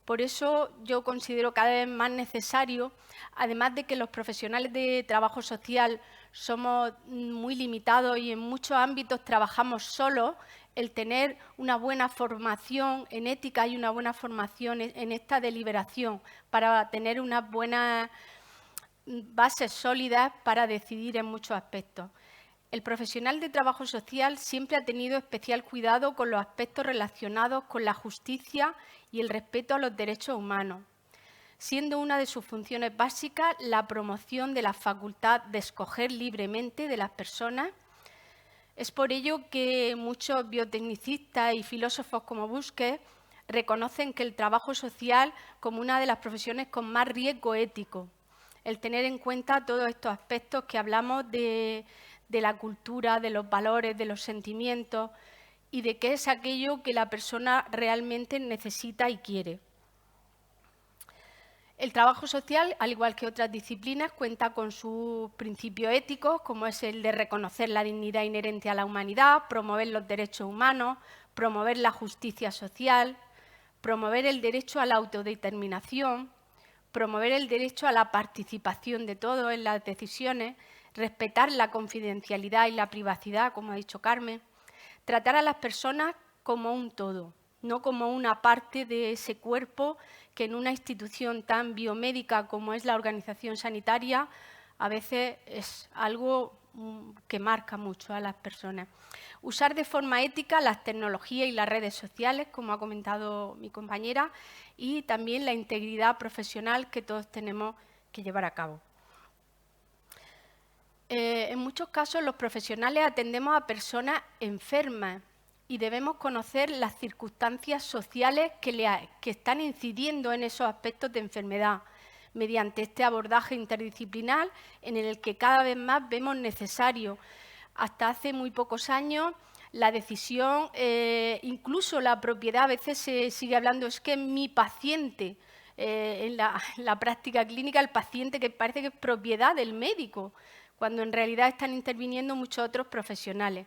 Por eso yo considero cada vez más necesario, además de que los profesionales de trabajo social somos muy limitados y en muchos ámbitos trabajamos solos, el tener una buena formación en ética y una buena formación en esta deliberación para tener unas buenas bases sólidas para decidir en muchos aspectos. El profesional de trabajo social siempre ha tenido especial cuidado con los aspectos relacionados con la justicia y el respeto a los derechos humanos, siendo una de sus funciones básicas la promoción de la facultad de escoger libremente de las personas. Es por ello que muchos biotecnicistas y filósofos como Busquets reconocen que el trabajo social como una de las profesiones con más riesgo ético, el tener en cuenta todos estos aspectos que hablamos de la cultura, de los valores, de los sentimientos y de qué es aquello que la persona realmente necesita y quiere. El trabajo social, al igual que otras disciplinas, cuenta con sus principios éticos, como es el de reconocer la dignidad inherente a la humanidad, promover los derechos humanos, promover la justicia social, promover el derecho a la autodeterminación, promover el derecho a la participación de todos en las decisiones, respetar la confidencialidad y la privacidad, como ha dicho Carmen, tratar a las personas como un todo, no como una parte de ese cuerpo que en una institución tan biomédica como es la organización sanitaria a veces es algo que marca mucho a las personas. Usar de forma ética las tecnologías y las redes sociales, como ha comentado mi compañera, y también la integridad profesional que todos tenemos que llevar a cabo. En muchos casos los profesionales atendemos a personas enfermas y debemos conocer las circunstancias sociales que están incidiendo en esos aspectos de enfermedad mediante este abordaje interdisciplinar en el que cada vez más vemos necesario. Hasta hace muy pocos años la decisión, incluso la propiedad, a veces se sigue hablando, es que mi paciente, en la práctica clínica, el paciente que parece que es propiedad del médico, cuando en realidad están interviniendo muchos otros profesionales,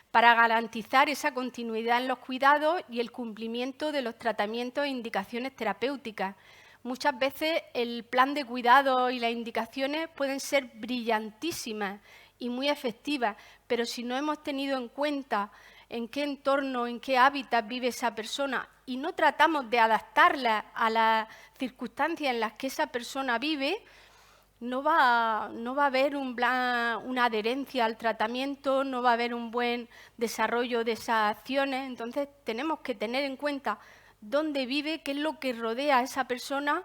para garantizar esa continuidad en los cuidados y el cumplimiento de los tratamientos e indicaciones terapéuticas. Muchas veces el plan de cuidado y las indicaciones pueden ser brillantísimas y muy efectivas, pero si no hemos tenido en cuenta en qué entorno, en qué hábitat vive esa persona y no tratamos de adaptarla a las circunstancias en las que esa persona vive, no va a haber una adherencia al tratamiento, no va a haber un buen desarrollo de esas acciones. Entonces, tenemos que tener en cuenta dónde vive, qué es lo que rodea a esa persona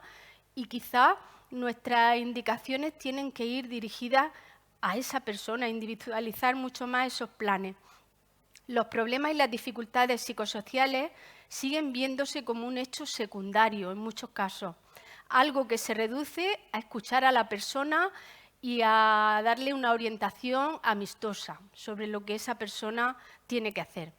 y quizá nuestras indicaciones tienen que ir dirigidas a esa persona, individualizar mucho más esos planes. Los problemas y las dificultades psicosociales siguen viéndose como un hecho secundario en muchos casos, algo que se reduce a escuchar a la persona y a darle una orientación amistosa sobre lo que esa persona tiene que hacer.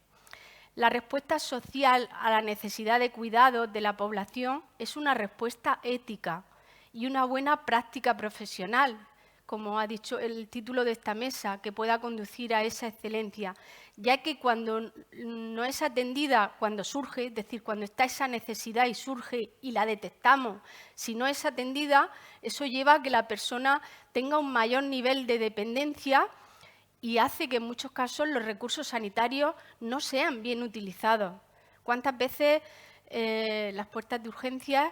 La respuesta social a la necesidad de cuidados de la población es una respuesta ética y una buena práctica profesional, como ha dicho el título de esta mesa, que pueda conducir a esa excelencia, ya que cuando no es atendida, cuando surge, es decir, cuando está esa necesidad y surge y la detectamos, si no es atendida, eso lleva a que la persona tenga un mayor nivel de dependencia y hace que en muchos casos los recursos sanitarios no sean bien utilizados. ¿Cuántas veces las puertas de urgencias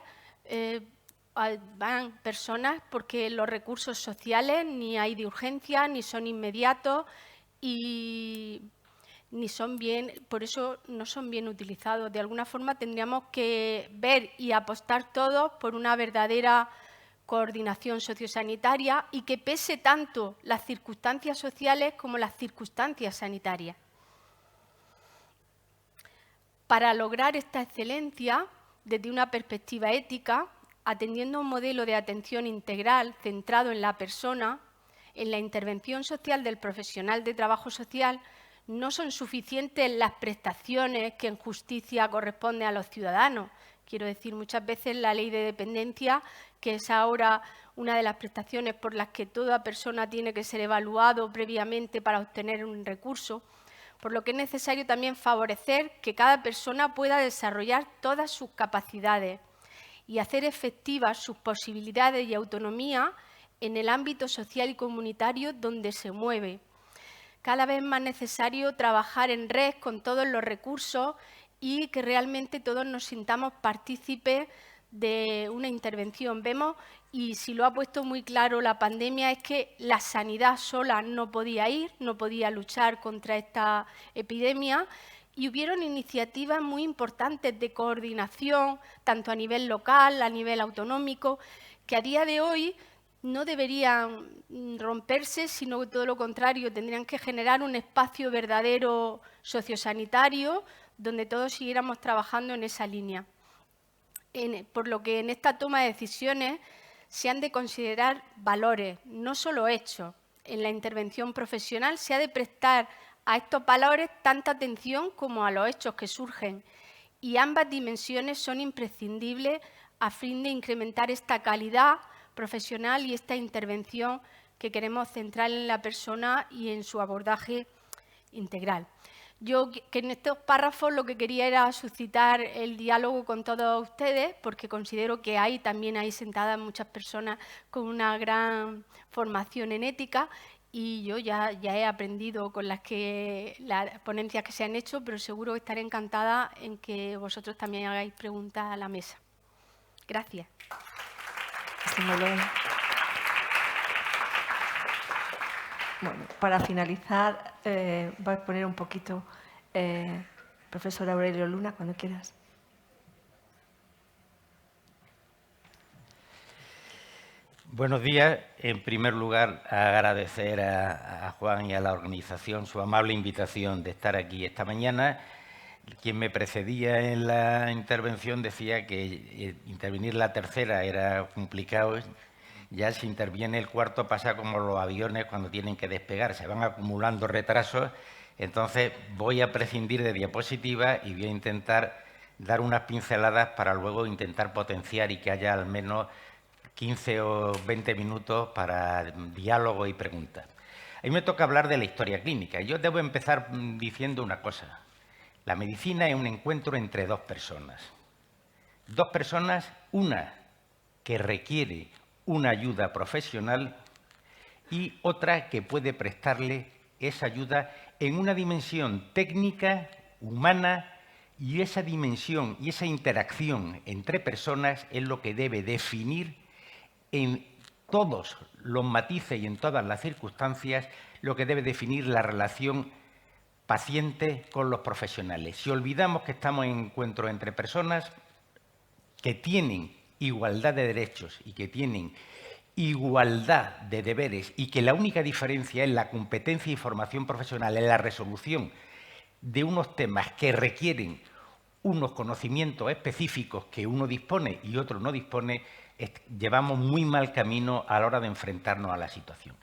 van personas porque los recursos sociales ni hay de urgencia, ni son inmediatos y ni son bien, por eso no son bien utilizados? De alguna forma tendríamos que ver y apostar todos por una verdadera coordinación sociosanitaria y que pese tanto las circunstancias sociales como las circunstancias sanitarias. Para lograr esta excelencia, desde una perspectiva ética, atendiendo a un modelo de atención integral centrado en la persona, en la intervención social del profesional de trabajo social, no son suficientes las prestaciones que en justicia corresponden a los ciudadanos. Quiero decir, muchas veces la ley de dependencia, que es ahora una de las prestaciones por las que toda persona tiene que ser evaluado previamente para obtener un recurso, por lo que es necesario también favorecer que cada persona pueda desarrollar todas sus capacidades y hacer efectivas sus posibilidades y autonomía en el ámbito social y comunitario donde se mueve. Cada vez más necesario trabajar en red con todos los recursos y que realmente todos nos sintamos partícipes de una intervención. Vemos, y si lo ha puesto muy claro la pandemia, es que la sanidad sola no podía ir, no podía luchar contra esta epidemia, y hubieron iniciativas muy importantes de coordinación, tanto a nivel local, a nivel autonómico, que a día de hoy no deberían romperse, sino que todo lo contrario, tendrían que generar un espacio verdadero sociosanitario donde todos siguiéramos trabajando en esa línea. Por lo que en esta toma de decisiones se han de considerar valores, no solo hechos. En la intervención profesional se ha de prestar a estos valores tanta atención como a los hechos que surgen, y ambas dimensiones son imprescindibles a fin de incrementar esta calidad profesional y esta intervención que queremos centrar en la persona y en su abordaje integral. Yo que en estos párrafos lo que quería era suscitar el diálogo con todos ustedes, porque considero que hay también ahí sentadas muchas personas con una gran formación en ética, y yo ya he aprendido con las ponencias que se han hecho, pero seguro que estaré encantada en que vosotros también hagáis preguntas a la mesa. Gracias. Bueno, para finalizar, voy a poner un poquito, profesor Aurelio Luna, cuando quieras. Buenos días. En primer lugar, agradecer a Juan y a la organización su amable invitación de estar aquí esta mañana. Quien me precedía en la intervención decía que intervenir la tercera era complicado. Ya si interviene el cuarto pasa como los aviones cuando tienen que despegar, se van acumulando retrasos. Entonces voy a prescindir de diapositivas y voy a intentar dar unas pinceladas para luego intentar potenciar y que haya al menos 15 o 20 minutos para diálogo y preguntas. A mí me toca hablar de la historia clínica. Yo debo empezar diciendo una cosa. La medicina es un encuentro entre dos personas. Dos personas, una que requiere una ayuda profesional y otra que puede prestarle esa ayuda en una dimensión técnica, humana, y esa dimensión y esa interacción entre personas es lo que debe definir en todos los matices y en todas las circunstancias lo que debe definir la relación paciente con los profesionales. Si olvidamos que estamos en encuentro entre personas que tienen igualdad de derechos y que tienen igualdad de deberes y que la única diferencia es la competencia y formación profesional en la resolución de unos temas que requieren unos conocimientos específicos que uno dispone y otro no dispone, llevamos muy mal camino a la hora de enfrentarnos a la situación.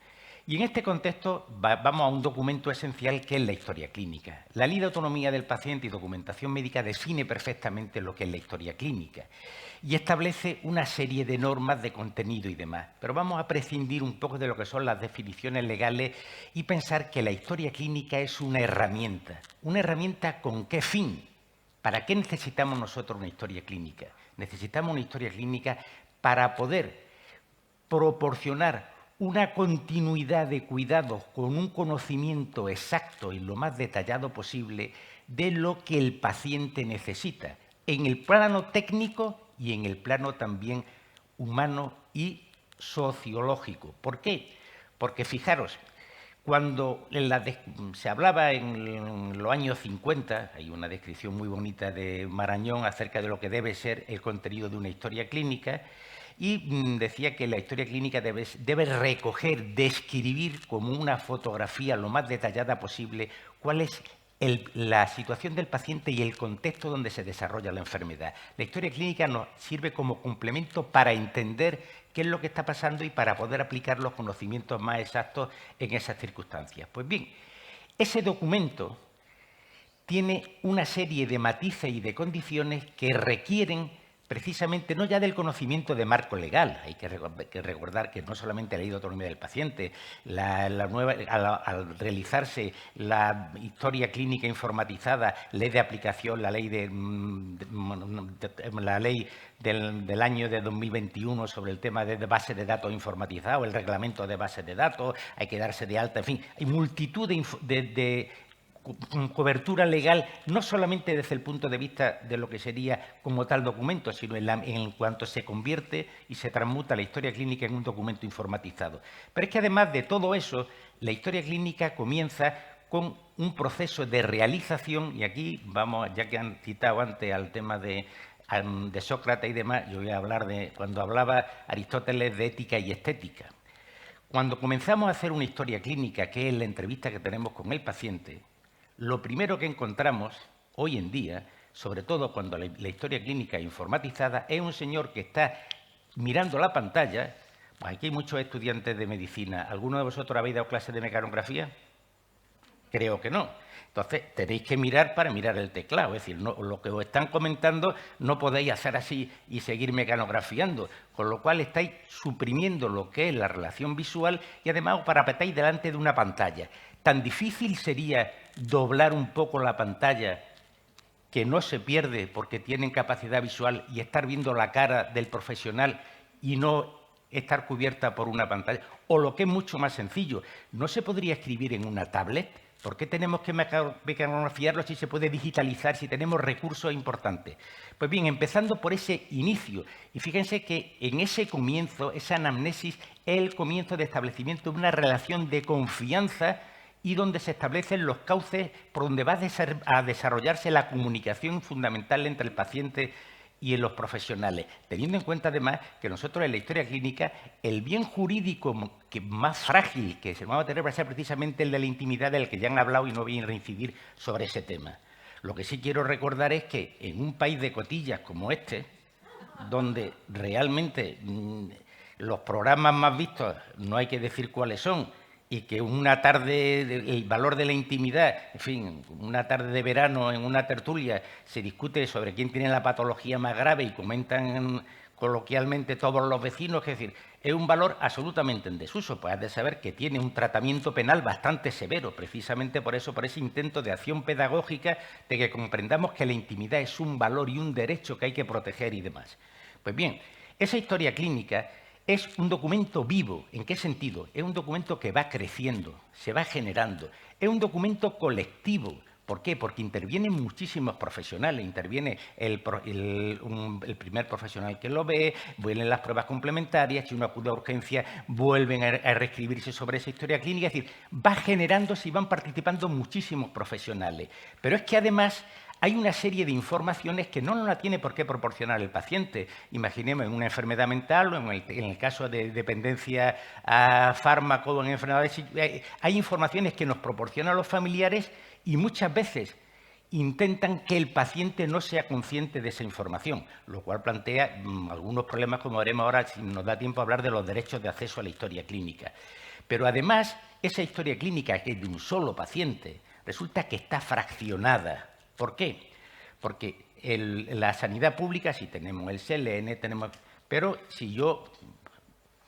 Y en este contexto vamos a un documento esencial que es la historia clínica. La Ley de Autonomía del Paciente y Documentación Médica define perfectamente lo que es la historia clínica y establece una serie de normas de contenido y demás. Pero vamos a prescindir un poco de lo que son las definiciones legales y pensar que la historia clínica es una herramienta. ¿Una herramienta con qué fin? ¿Para qué necesitamos nosotros una historia clínica? Necesitamos una historia clínica para poder proporcionar una continuidad de cuidados con un conocimiento exacto y lo más detallado posible de lo que el paciente necesita, en el plano técnico y en el plano también humano y sociológico. ¿Por qué? Porque fijaros, cuando se hablaba en los años 50, hay una descripción muy bonita de Marañón acerca de lo que debe ser el contenido de una historia clínica, y decía que la historia clínica debe recoger, describir como una fotografía lo más detallada posible cuál es la situación del paciente y el contexto donde se desarrolla la enfermedad. La historia clínica nos sirve como complemento para entender qué es lo que está pasando y para poder aplicar los conocimientos más exactos en esas circunstancias. Pues bien, ese documento tiene una serie de matices y de condiciones que requieren precisamente no ya del conocimiento de marco legal. Hay que recordar que no solamente la Ley de Autonomía del Paciente, al realizarse la historia clínica informatizada, ley de aplicación, la ley del año de 2021 sobre el tema de base de datos informatizados, el reglamento de bases de datos, hay que darse de alta, en fin, hay multitud de cobertura legal, no solamente desde el punto de vista de lo que sería como tal documento, sino en cuanto se convierte y se transmuta la historia clínica en un documento informatizado. Pero es que además de todo eso, la historia clínica comienza con un proceso de realización, y aquí vamos, ya que han citado antes al tema de Sócrates y demás, yo voy a hablar de cuando hablaba Aristóteles de ética y estética. Cuando comenzamos a hacer una historia clínica, que es la entrevista que tenemos con el paciente, lo primero que encontramos hoy en día, sobre todo cuando la historia clínica es informatizada, es un señor que está mirando la pantalla. Aquí hay muchos estudiantes de medicina. ¿Alguno de vosotros habéis dado clases de mecanografía? Creo que no. Entonces, tenéis que mirar para mirar el teclado. Es decir, lo que os están comentando no podéis hacer así y seguir mecanografiando, con lo cual estáis suprimiendo lo que es la relación visual y además os parapetáis delante de una pantalla. Tan difícil sería doblar un poco la pantalla que no se pierde porque tienen capacidad visual y estar viendo la cara del profesional y no estar cubierta por una pantalla. O lo que es mucho más sencillo, ¿no se podría escribir en una tablet? ¿Por qué tenemos que mecanografiarlo si se puede digitalizar, si tenemos recursos importantes? Pues bien, empezando por ese inicio, y fíjense que en ese comienzo, esa anamnesis, es el comienzo de establecimiento de una relación de confianza y donde se establecen los cauces por donde va a desarrollarse la comunicación fundamental entre el paciente y en los profesionales, teniendo en cuenta además que nosotros en la historia clínica el bien jurídico que más frágil que se va a tener va a ser precisamente el de la intimidad del que ya han hablado y no voy a reincidir sobre ese tema. Lo que sí quiero recordar es que en un país de cotillas como este, donde realmente los programas más vistos no hay que decir cuáles son, y que una tarde, el valor de la intimidad, en fin, una tarde de verano en una tertulia se discute sobre quién tiene la patología más grave y comentan coloquialmente todos los vecinos, es decir, es un valor absolutamente en desuso, pues has de saber que tiene un tratamiento penal bastante severo, precisamente por eso, por ese intento de acción pedagógica de que comprendamos que la intimidad es un valor y un derecho que hay que proteger y demás. Pues bien, esa historia clínica es un documento vivo. ¿En qué sentido? Es un documento que va creciendo, se va generando. Es un documento colectivo. ¿Por qué? Porque intervienen muchísimos profesionales. Interviene el primer profesional que lo ve, vuelven las pruebas complementarias, si uno acude a urgencia, vuelven a reescribirse sobre esa historia clínica. Es decir, va generándose y van participando muchísimos profesionales. Pero es que además hay una serie de informaciones que no nos la tiene por qué proporcionar el paciente. Imaginemos en una enfermedad mental o en el caso de dependencia a fármaco o en enfermedades. Hay informaciones que nos proporcionan los familiares y muchas veces intentan que el paciente no sea consciente de esa información, lo cual plantea algunos problemas, como veremos ahora, si nos da tiempo a hablar de los derechos de acceso a la historia clínica. Pero además, esa historia clínica, que es de un solo paciente, resulta que está fraccionada. ¿Por qué? Porque la sanidad pública, si tenemos el CLN, pero si yo,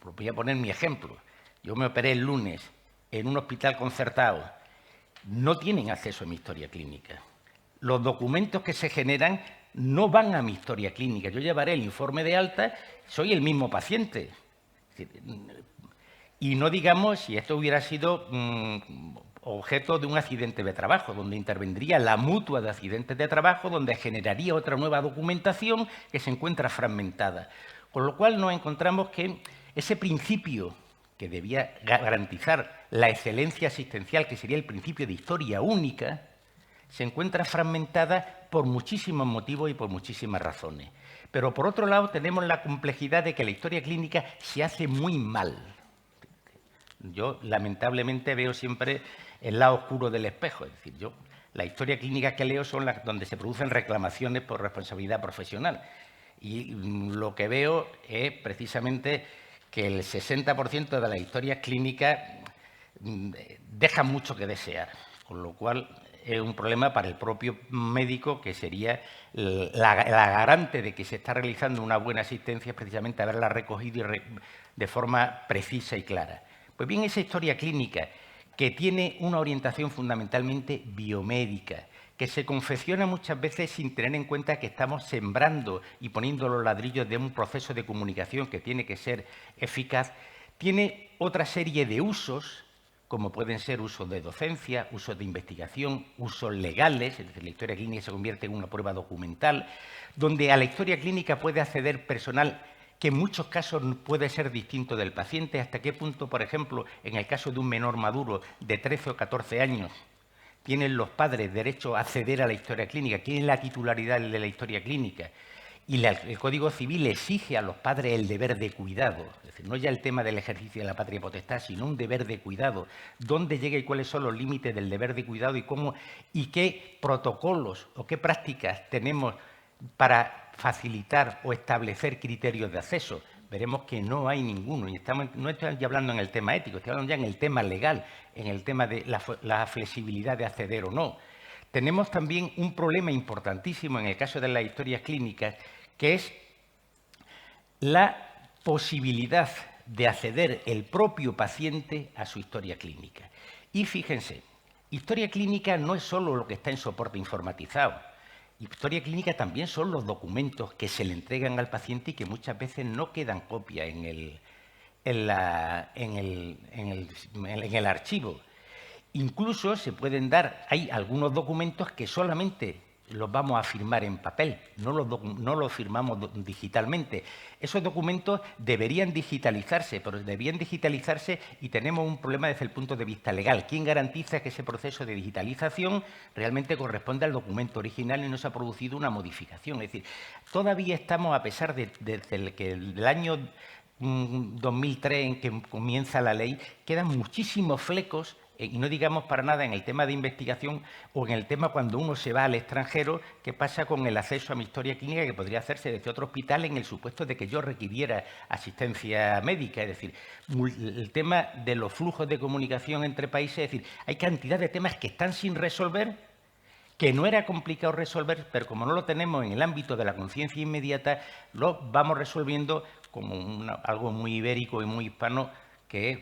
voy a poner mi ejemplo, yo me operé el lunes en un hospital concertado, no tienen acceso a mi historia clínica. Los documentos que se generan no van a mi historia clínica. Yo llevaré el informe de alta, soy el mismo paciente. Y no digamos si esto hubiera sido objeto de un accidente de trabajo, donde intervendría la mutua de accidentes de trabajo, donde generaría otra nueva documentación que se encuentra fragmentada. Con lo cual nos encontramos que ese principio que debía garantizar la excelencia asistencial, que sería el principio de historia única, se encuentra fragmentada por muchísimos motivos y por muchísimas razones. Pero, por otro lado, tenemos la complejidad de que la historia clínica se hace muy mal. Yo, lamentablemente, veo siempre el lado oscuro del espejo. Es decir, la historia clínica que leo son las donde se producen reclamaciones por responsabilidad profesional. Y lo que veo es precisamente que el 60% de las historias clínicas dejan mucho que desear, con lo cual es un problema para el propio médico, que sería la garante de que se está realizando una buena asistencia, precisamente haberla recogido de forma precisa y clara. Pues bien, esa historia clínica, que tiene una orientación fundamentalmente biomédica, que se confecciona muchas veces sin tener en cuenta que estamos sembrando y poniendo los ladrillos de un proceso de comunicación que tiene que ser eficaz, tiene otra serie de usos, como pueden ser usos de docencia, usos de investigación, usos legales, es decir, la historia clínica se convierte en una prueba documental, donde a la historia clínica puede acceder personal que en muchos casos puede ser distinto del paciente, hasta qué punto, por ejemplo, en el caso de un menor maduro de 13 o 14 años, tienen los padres derecho a acceder a la historia clínica, quién es la titularidad de la historia clínica. Y el Código Civil exige a los padres el deber de cuidado, es decir, no ya el tema del ejercicio de la patria potestad, sino un deber de cuidado. ¿Dónde llega y cuáles son los límites del deber de cuidado y qué protocolos o qué prácticas tenemos para facilitar o establecer criterios de acceso? Veremos que no hay ninguno. Y no estoy ya hablando en el tema ético, estoy hablando ya en el tema legal, en el tema de la flexibilidad de acceder o no. Tenemos también un problema importantísimo en el caso de las historias clínicas, que es la posibilidad de acceder el propio paciente a su historia clínica. Y fíjense, historia clínica no es solo lo que está en soporte informatizado. Historia clínica también son los documentos que se le entregan al paciente y que muchas veces no quedan copia en el archivo. Incluso se pueden dar, hay algunos documentos que solamente los vamos a firmar en papel, no los firmamos digitalmente. Esos documentos deberían digitalizarse, pero deberían digitalizarse y tenemos un problema desde el punto de vista legal. ¿Quién garantiza que ese proceso de digitalización realmente corresponde al documento original y no se ha producido una modificación? Es decir, todavía estamos, a pesar de que el año 2003 en que comienza la ley, quedan muchísimos flecos, y no digamos para nada en el tema de investigación o en el tema cuando uno se va al extranjero, qué pasa con el acceso a mi historia clínica que podría hacerse desde otro hospital en el supuesto de que yo requiriera asistencia médica. Es decir, el tema de los flujos de comunicación entre países, es decir, hay cantidad de temas que están sin resolver, que no era complicado resolver, pero como no lo tenemos en el ámbito de la conciencia inmediata, lo vamos resolviendo como algo muy ibérico y muy hispano, que es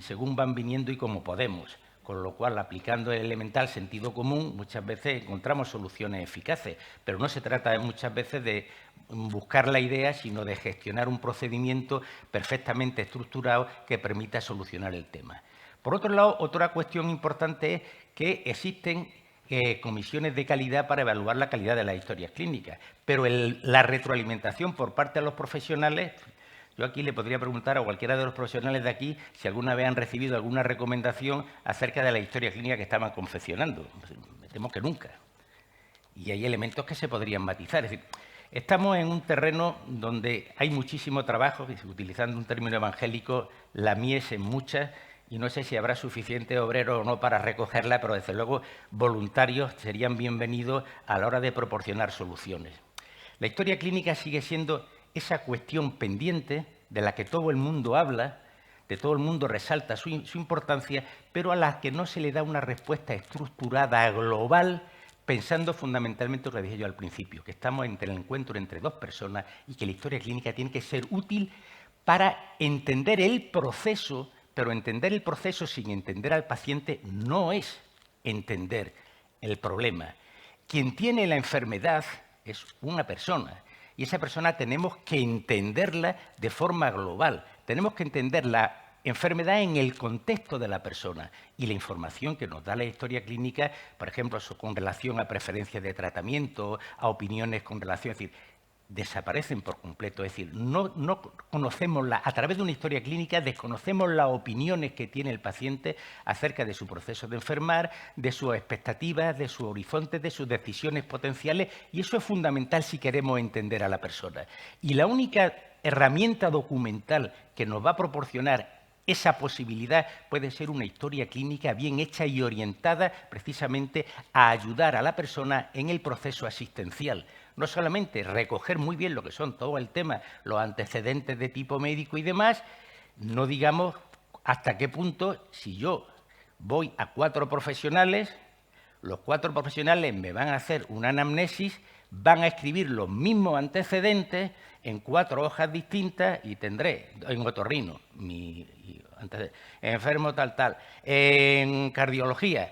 según van viniendo y como podemos. Con lo cual, aplicando el elemental sentido común, muchas veces encontramos soluciones eficaces, pero no se trata muchas veces de buscar la idea, sino de gestionar un procedimiento perfectamente estructurado que permita solucionar el tema. Por otro lado, otra cuestión importante es que existen comisiones de calidad para evaluar la calidad de las historias clínicas, pero la retroalimentación por parte de los profesionales. Yo aquí le podría preguntar a cualquiera de los profesionales de aquí si alguna vez han recibido alguna recomendación acerca de la historia clínica que estaban confeccionando. Me temo que nunca. y hay elementos que se podrían matizar. Es decir, estamos en un terreno donde hay muchísimo trabajo, utilizando un término evangélico, la mies es mucha, y no sé si habrá suficiente obrero o no para recogerla, pero desde luego voluntarios serían bienvenidos a la hora de proporcionar soluciones. La historia clínica sigue siendo esa cuestión pendiente de la que todo el mundo habla, de todo el mundo resalta su importancia, pero a la que no se le da una respuesta estructurada, global, pensando fundamentalmente lo que dije yo al principio, que estamos entre el encuentro entre dos personas y que la historia clínica tiene que ser útil para entender el proceso, pero entender el proceso sin entender al paciente no es entender el problema. Quien tiene la enfermedad es una persona y esa persona tenemos que entenderla de forma global. Tenemos que entender la enfermedad en el contexto de la persona y la información que nos da la historia clínica, por ejemplo, con relación a preferencias de tratamiento, a opiniones con relación, es decir, desaparecen por completo. Es decir, no conocemos, a través de una historia clínica, desconocemos las opiniones que tiene el paciente acerca de su proceso de enfermar, de sus expectativas, de sus horizontes, de sus decisiones potenciales, y eso es fundamental si queremos entender a la persona. Y la única herramienta documental que nos va a proporcionar esa posibilidad puede ser una historia clínica bien hecha y orientada precisamente a ayudar a la persona en el proceso asistencial. No solamente recoger muy bien lo que son todo el tema, los antecedentes de tipo médico y demás, no digamos hasta qué punto, si yo voy a 4 profesionales, los 4 profesionales me van a hacer una anamnesis, van a escribir los mismos antecedentes en 4 hojas distintas y tendré en otorrino, enfermo tal, en cardiología.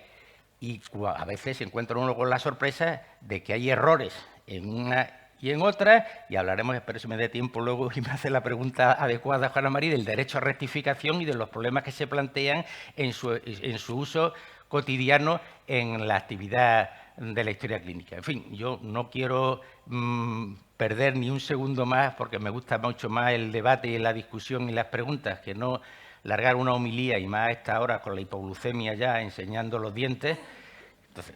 Y a veces se encuentra uno con la sorpresa de que hay errores en una y en otra, y hablaremos, espero que se me dé tiempo luego y me hace la pregunta adecuada Juana María, del derecho a rectificación y de los problemas que se plantean en su uso cotidiano en la actividad de la historia clínica. En fin, yo no quiero perder ni un segundo más, porque me gusta mucho más el debate y la discusión y las preguntas, que no largar una homilía, y más a esta hora con la hipoglucemia ya enseñando los dientes. Entonces,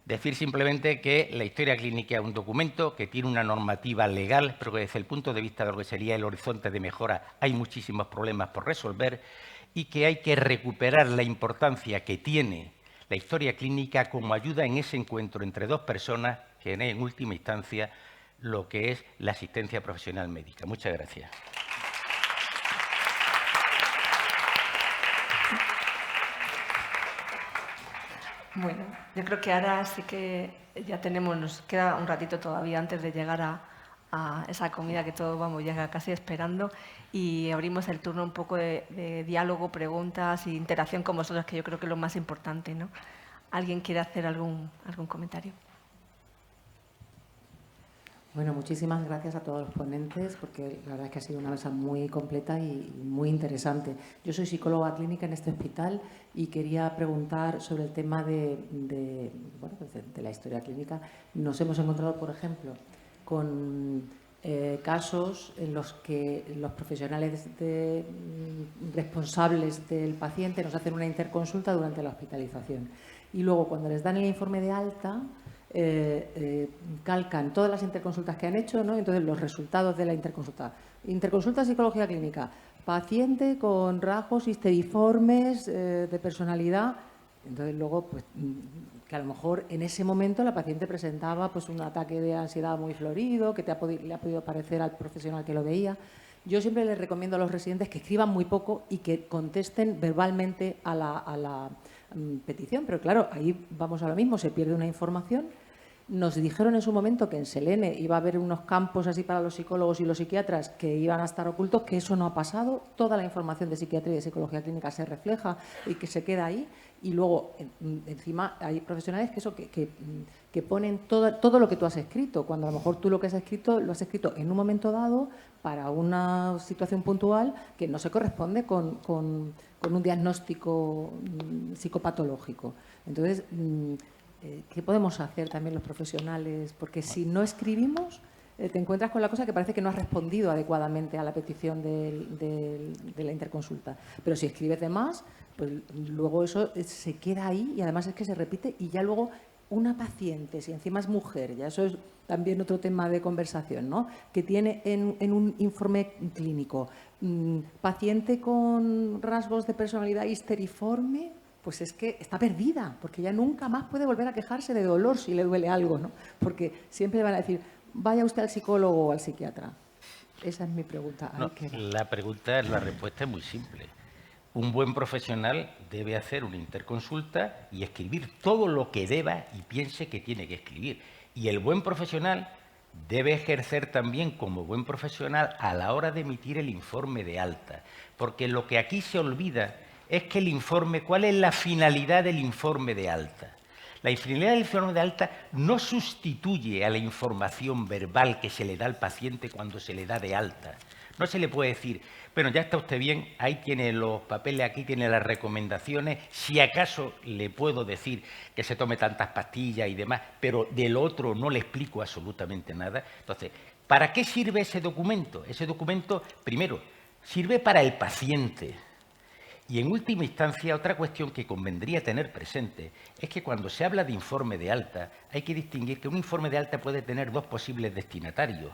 decir simplemente que la historia clínica es un documento que tiene una normativa legal, pero que desde el punto de vista de lo que sería el horizonte de mejora hay muchísimos problemas por resolver, y que hay que recuperar la importancia que tiene la historia clínica como ayuda en ese encuentro entre dos personas, que es en última instancia lo que es la asistencia profesional médica. Muchas gracias. Bueno, yo creo que ahora sí que ya nos queda un ratito todavía antes de llegar a esa comida que todos vamos ya casi esperando, y abrimos el turno un poco de diálogo, preguntas e interacción con vosotros, que yo creo que es lo más importante, ¿no? ¿Alguien quiere hacer algún comentario? Bueno, muchísimas gracias a todos los ponentes, porque la verdad es que ha sido una mesa muy completa y muy interesante. Yo soy psicóloga clínica en este hospital y quería preguntar sobre el tema de la historia clínica. Nos hemos encontrado, por ejemplo, con casos en los que los profesionales responsables del paciente nos hacen una interconsulta durante la hospitalización. Y luego, cuando les dan el informe de alta, calcan todas las interconsultas que han hecho, ¿no? Entonces, los resultados de la interconsulta. Interconsulta psicología clínica, paciente con rasgos histeriformes de personalidad. Entonces, luego, pues, que a lo mejor en ese momento la paciente presentaba pues, un ataque de ansiedad muy florido, que le ha podido parecer al profesional que lo veía. Yo siempre les recomiendo a los residentes que escriban muy poco y que contesten verbalmente a la petición, pero claro, ahí vamos a lo mismo, se pierde una información. Nos dijeron en su momento que en Selene iba a haber unos campos así para los psicólogos y los psiquiatras que iban a estar ocultos, que eso no ha pasado. Toda la información de psiquiatría y de psicología clínica se refleja y que se queda ahí. Y luego, encima, hay profesionales que ponen todo lo que tú has escrito, cuando a lo mejor tú lo que has escrito lo has escrito en un momento dado para una situación puntual que no se corresponde con un diagnóstico psicopatológico. Entonces, ¿qué podemos hacer también los profesionales? Porque si no escribimos, te encuentras con la cosa que parece que no has respondido adecuadamente a la petición de la interconsulta. Pero si escribes de más, pues luego eso se queda ahí y además es que se repite y ya luego una paciente, si encima es mujer, ya eso es también otro tema de conversación, ¿no?, que tiene en un informe clínico paciente con rasgos de personalidad histeriforme, pues es que está perdida, porque ya nunca más puede volver a quejarse de dolor si le duele algo, ¿no? Porque siempre le van a decir, vaya usted al psicólogo o al psiquiatra. Esa es mi pregunta. No, la respuesta es muy simple. Un buen profesional debe hacer una interconsulta y escribir todo lo que deba y piense que tiene que escribir. Y el buen profesional debe ejercer también como buen profesional a la hora de emitir el informe de alta. Porque lo que aquí se olvida es que el informe, ¿cuál es la finalidad del informe de alta? La finalidad del informe de alta no sustituye a la información verbal que se le da al paciente cuando se le da de alta. No se le puede decir, bueno, ya está usted bien, ahí tiene los papeles, aquí tiene las recomendaciones, si acaso le puedo decir que se tome tantas pastillas y demás, pero del otro no le explico absolutamente nada. Entonces, ¿para qué sirve ese documento? Ese documento, primero, sirve para el paciente. Y en última instancia, otra cuestión que convendría tener presente es que cuando se habla de informe de alta, hay que distinguir que un informe de alta puede tener dos posibles destinatarios.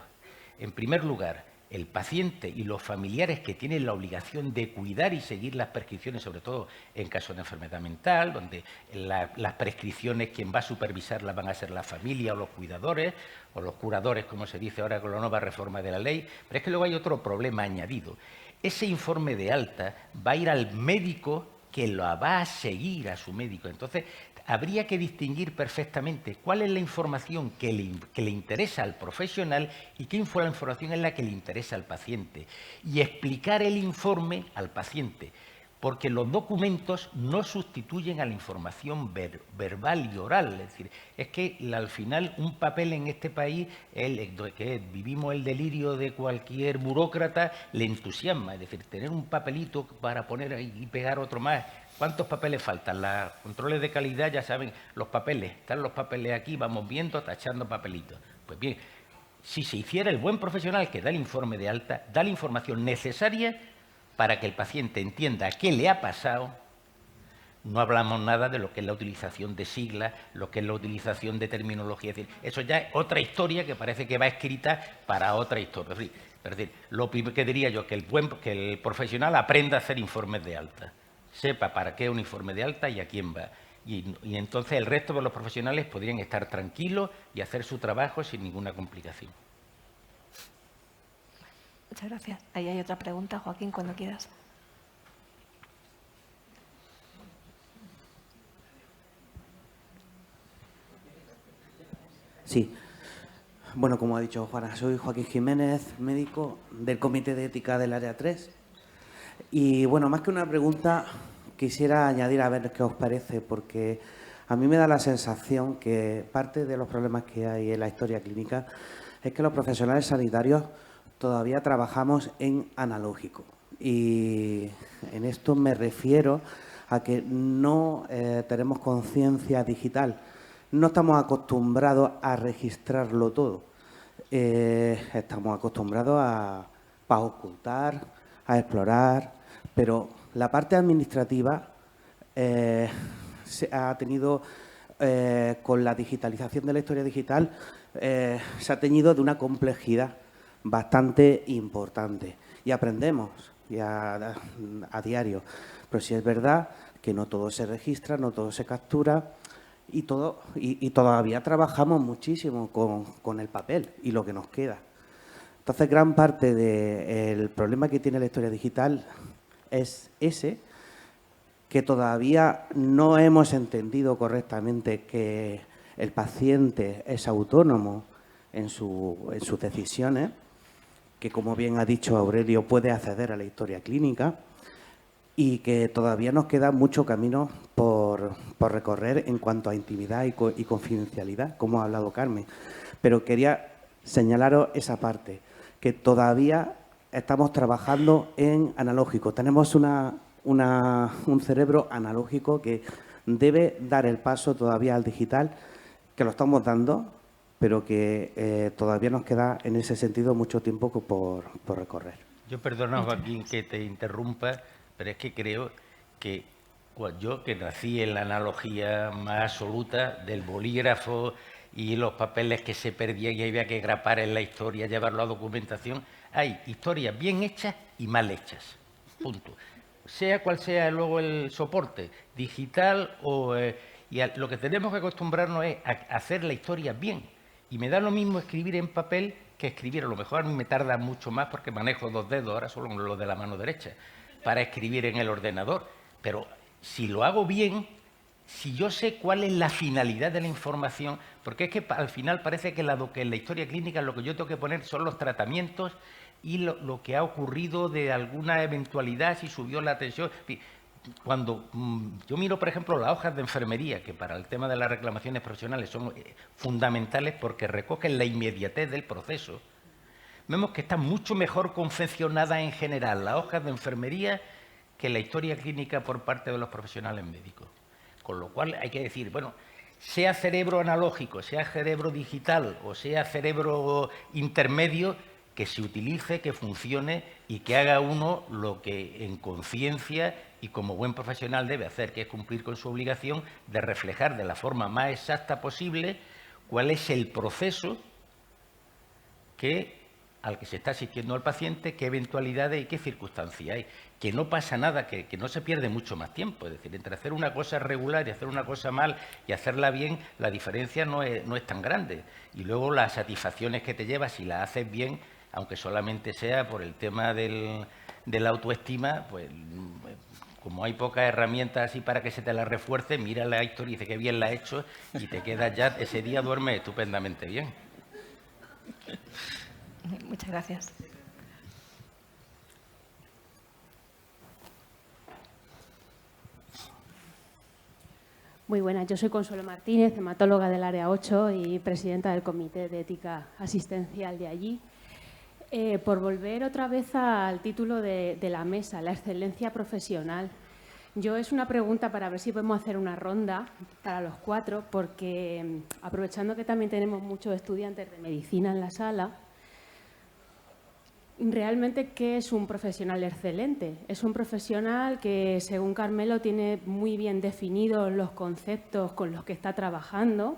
En primer lugar, el paciente y los familiares que tienen la obligación de cuidar y seguir las prescripciones, sobre todo en casos de enfermedad mental, donde las prescripciones quien va a supervisarlas van a ser la familia o los cuidadores, o los curadores, como se dice ahora con la nueva reforma de la ley. Pero es que luego hay otro problema añadido. Ese informe de alta va a ir al médico que lo va a seguir a su médico. Entonces, habría que distinguir perfectamente cuál es la información que le interesa al profesional y qué fue la información es la que le interesa al paciente. Y explicar el informe al paciente, porque los documentos no sustituyen a la información verbal y oral. Es decir, es que al final un papel en este país, que vivimos el delirio de cualquier burócrata, le entusiasma. Es decir, tener un papelito para poner ahí y pegar otro más. ¿Cuántos papeles faltan? Los controles de calidad, ya saben, los papeles. Están los papeles aquí, vamos viendo, tachando papelitos. Pues bien, si se hiciera el buen profesional que da el informe de alta, da la información necesaria para que el paciente entienda qué le ha pasado. No hablamos nada de lo que es la utilización de siglas, lo que es la utilización de terminología. Es decir, eso ya es otra historia que parece que va escrita para otra historia. Es decir, lo primero que diría yo es que el profesional aprenda a hacer informes de alta. Sepa para qué es un informe de alta y a quién va. Y entonces el resto de los profesionales podrían estar tranquilos y hacer su trabajo sin ninguna complicación. Muchas gracias. Ahí hay otra pregunta, Joaquín, cuando quieras. Sí. Bueno, como ha dicho Juana, soy Joaquín Jiménez, médico del Comité de Ética del Área 3. Y bueno, más que una pregunta, quisiera añadir a ver qué os parece, porque a mí me da la sensación que parte de los problemas que hay en la historia clínica es que los profesionales sanitarios todavía trabajamos en analógico. Y en esto me refiero a que no tenemos conciencia digital. No estamos acostumbrados a registrarlo todo. Estamos acostumbrados a ocultar, a explorar, pero la parte administrativa se ha tenido, con la digitalización de la historia digital, se ha teñido de una complejidad bastante importante y aprendemos a diario. Pero sí es verdad que no todo se registra, no todo se captura y todavía trabajamos muchísimo con el papel y lo que nos queda. Entonces, gran parte del problema que tiene la historia digital es ese, que todavía no hemos entendido correctamente que el paciente es autónomo en sus decisiones, que, como bien ha dicho Aurelio, puede acceder a la historia clínica y que todavía nos queda mucho camino por recorrer en cuanto a intimidad y confidencialidad, como ha hablado Carmen. Pero quería señalaros esa parte, que todavía estamos trabajando en analógico. Tenemos un cerebro analógico que debe dar el paso todavía al digital, que lo estamos dando, pero que todavía nos queda en ese sentido mucho tiempo por recorrer. Yo perdono, Joaquín, que te interrumpa, pero es que creo que Pues yo, que nací en la analogía más absoluta del bolígrafo y los papeles que se perdían y había que grapar en la historia, llevarlo a documentación, hay historias bien hechas y mal hechas. Punto. Sea cual sea luego el soporte, digital o... lo que tenemos que acostumbrarnos es a hacer la historia bien. Y me da lo mismo escribir en papel que escribir. A lo mejor a mí me tarda mucho más porque manejo 2 dedos, ahora solo lo de la mano derecha, para escribir en el ordenador. Pero si lo hago bien, si yo sé cuál es la finalidad de la información, porque es que al final parece que en la historia clínica lo que yo tengo que poner son los tratamientos y lo que ha ocurrido de alguna eventualidad, si subió la tensión. Cuando yo miro, por ejemplo, las hojas de enfermería, que para el tema de las reclamaciones profesionales son fundamentales porque recogen la inmediatez del proceso, vemos que están mucho mejor confeccionadas en general las hojas de enfermería que la historia clínica por parte de los profesionales médicos. Con lo cual hay que decir, bueno, sea cerebro analógico, sea cerebro digital o sea cerebro intermedio, que se utilice, que funcione y que haga uno lo que en conciencia y como buen profesional debe hacer, que es cumplir con su obligación de reflejar de la forma más exacta posible cuál es el proceso al que se está asistiendo al paciente, qué eventualidades y qué circunstancias hay. Que no pasa nada, que no se pierde mucho más tiempo. Es decir, entre hacer una cosa regular y hacer una cosa mal y hacerla bien, la diferencia no es tan grande. Y luego las satisfacciones que te llevas si la haces bien, aunque solamente sea por el tema de la autoestima, pues como hay pocas herramientas así para que se te la refuerce, mira la historia y dice que bien la has hecho y te quedas ya, ese día duermes estupendamente bien. Muchas gracias. Muy buenas, yo soy Consuelo Martínez, hematóloga del Área 8 y presidenta del Comité de Ética Asistencial de allí. Por volver otra vez al título de la mesa, la excelencia profesional. Es una pregunta para ver si podemos hacer una ronda para los 4, porque aprovechando que también tenemos muchos estudiantes de medicina en la sala, realmente, ¿qué es un profesional excelente? Es un profesional que, según Carmelo, tiene muy bien definidos los conceptos con los que está trabajando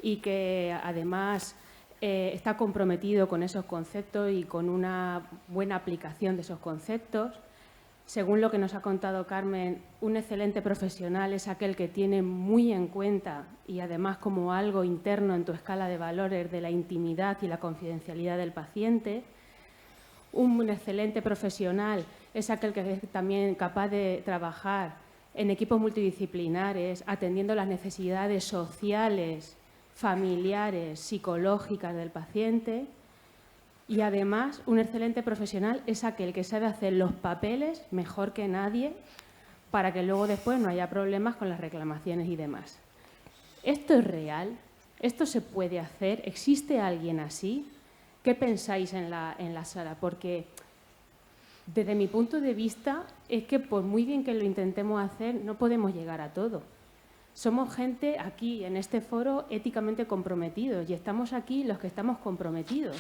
y que, además, está comprometido con esos conceptos y con una buena aplicación de esos conceptos. Según lo que nos ha contado Carmen, un excelente profesional es aquel que tiene muy en cuenta y, además, como algo interno en tu escala de valores de la intimidad y la confidencialidad del paciente. Un excelente profesional es aquel que es también capaz de trabajar en equipos multidisciplinares, atendiendo las necesidades sociales, familiares, psicológicas del paciente. Y además, un excelente profesional es aquel que sabe hacer los papeles mejor que nadie para que luego después no haya problemas con las reclamaciones y demás. ¿Esto es real? ¿Esto se puede hacer? ¿Existe alguien así? ¿Qué pensáis en la sala? Porque desde mi punto de vista es que por muy bien que lo intentemos hacer, no podemos llegar a todo. Somos gente aquí, en este foro, éticamente comprometidos y estamos aquí los que estamos comprometidos.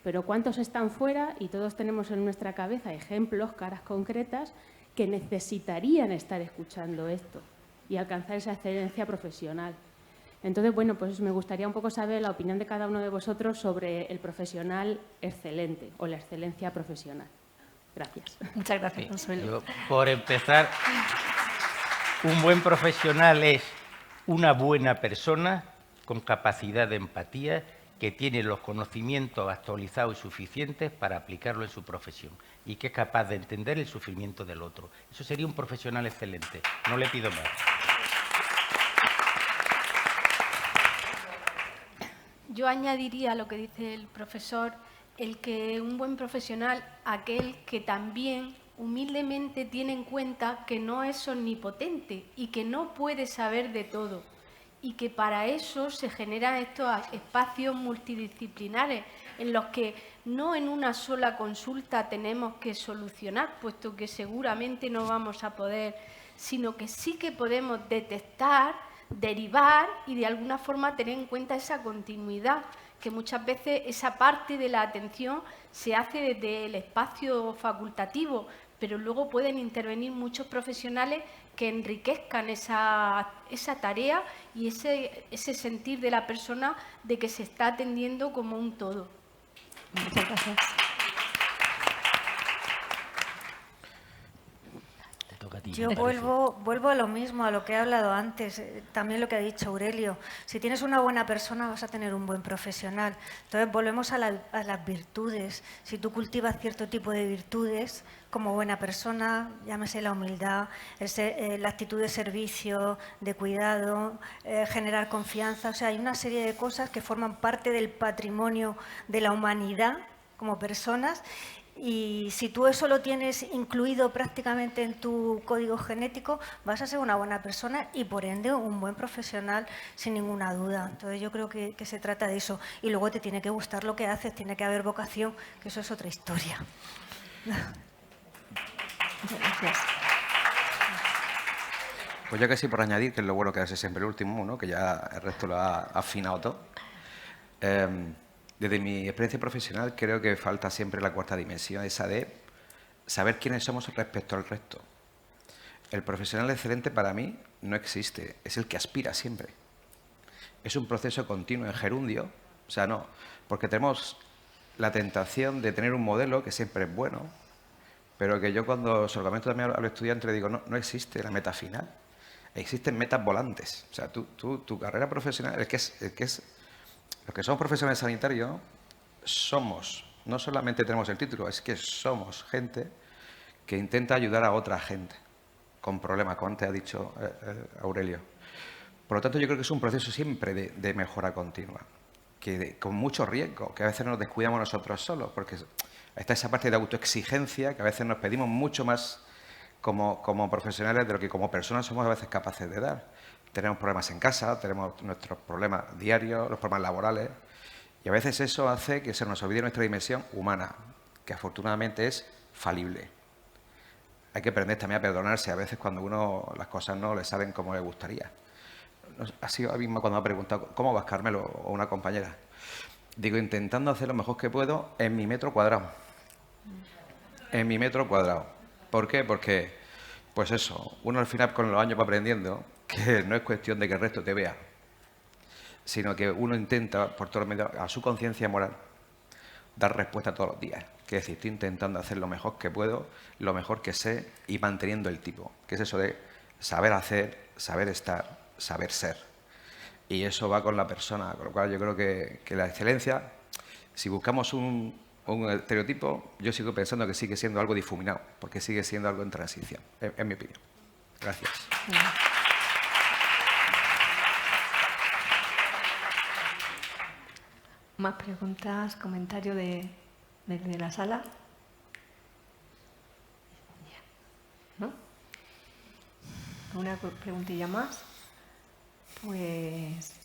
Pero ¿cuántos están fuera? Y todos tenemos en nuestra cabeza ejemplos, caras concretas, que necesitarían estar escuchando esto y alcanzar esa excelencia profesional. Entonces, bueno, pues me gustaría un poco saber la opinión de cada uno de vosotros sobre el profesional excelente o la excelencia profesional. Gracias. Muchas gracias, Consuelo. Por empezar, un buen profesional es una buena persona con capacidad de empatía que tiene los conocimientos actualizados y suficientes para aplicarlo en su profesión y que es capaz de entender el sufrimiento del otro. Eso sería un profesional excelente. No le pido más. Yo añadiría a lo que dice el profesor, el que un buen profesional, aquel que también humildemente tiene en cuenta que no es omnipotente y que no puede saber de todo y que para eso se generan estos espacios multidisciplinares en los que no en una sola consulta tenemos que solucionar, puesto que seguramente no vamos a poder, sino que sí que podemos detectar, derivar y de alguna forma tener en cuenta esa continuidad, que muchas veces esa parte de la atención se hace desde el espacio facultativo, pero luego pueden intervenir muchos profesionales que enriquezcan esa tarea y ese sentir de la persona de que se está atendiendo como un todo. Muchas gracias. Yo vuelvo a lo mismo, a lo que he hablado antes, también lo que ha dicho Aurelio. Si tienes una buena persona vas a tener un buen profesional. Entonces volvemos a las virtudes. Si tú cultivas cierto tipo de virtudes como buena persona, llámese la humildad, la actitud de servicio, de cuidado, generar confianza. O sea, hay una serie de cosas que forman parte del patrimonio de la humanidad como personas. Y si tú eso lo tienes incluido prácticamente en tu código genético, vas a ser una buena persona y, por ende, un buen profesional sin ninguna duda. Entonces, yo creo que se trata de eso. Y luego te tiene que gustar lo que haces, tiene que haber vocación, que eso es otra historia. Gracias. Pues yo que sí, por añadir, que es lo bueno que hace siempre el último, ¿no? Que ya el resto lo ha afinado todo. Desde mi experiencia profesional creo que falta siempre la cuarta dimensión, esa de saber quiénes somos respecto al resto. El profesional excelente para mí no existe, es el que aspira siempre. Es un proceso continuo en gerundio, o sea, no, porque tenemos la tentación de tener un modelo que siempre es bueno, pero que yo cuando se lo comento también a los estudiantes le digo, no existe la meta final, existen metas volantes. O sea, tu carrera profesional, los que somos profesionales sanitarios somos, no solamente tenemos el título, es que somos gente que intenta ayudar a otra gente con problemas, como antes ha dicho Aurelio. Por lo tanto, yo creo que es un proceso siempre de mejora continua, con mucho riesgo, que a veces nos descuidamos nosotros solos, porque está esa parte de autoexigencia que a veces nos pedimos mucho más como profesionales de lo que como personas somos a veces capaces de dar. Tenemos problemas en casa, tenemos nuestros problemas diarios, los problemas laborales, y a veces eso hace que se nos olvide nuestra dimensión humana, que afortunadamente es falible. Hay que aprender también a perdonarse a veces cuando las cosas no le salen como le gustaría. Ha sido a mí misma cuando me ha preguntado ¿cómo vas, Carmelo? O una compañera. Digo, intentando hacer lo mejor que puedo en mi metro cuadrado. En mi metro cuadrado. ¿Por qué? Porque, pues eso, uno al final con los años va aprendiendo que no es cuestión de que el resto te vea, sino que uno intenta, por todos los medios, a su conciencia moral, dar respuesta todos los días. Que es decir, estoy intentando hacer lo mejor que puedo, lo mejor que sé y manteniendo el tipo. Que es eso de saber hacer, saber estar, saber ser. Y eso va con la persona, con lo cual yo creo que la excelencia, si buscamos un estereotipo, yo sigo pensando que sigue siendo algo difuminado, porque sigue siendo algo en transición, en mi opinión. Gracias. ¿Más preguntas, comentarios de la sala? ¿No? ¿Una preguntilla más? Pues,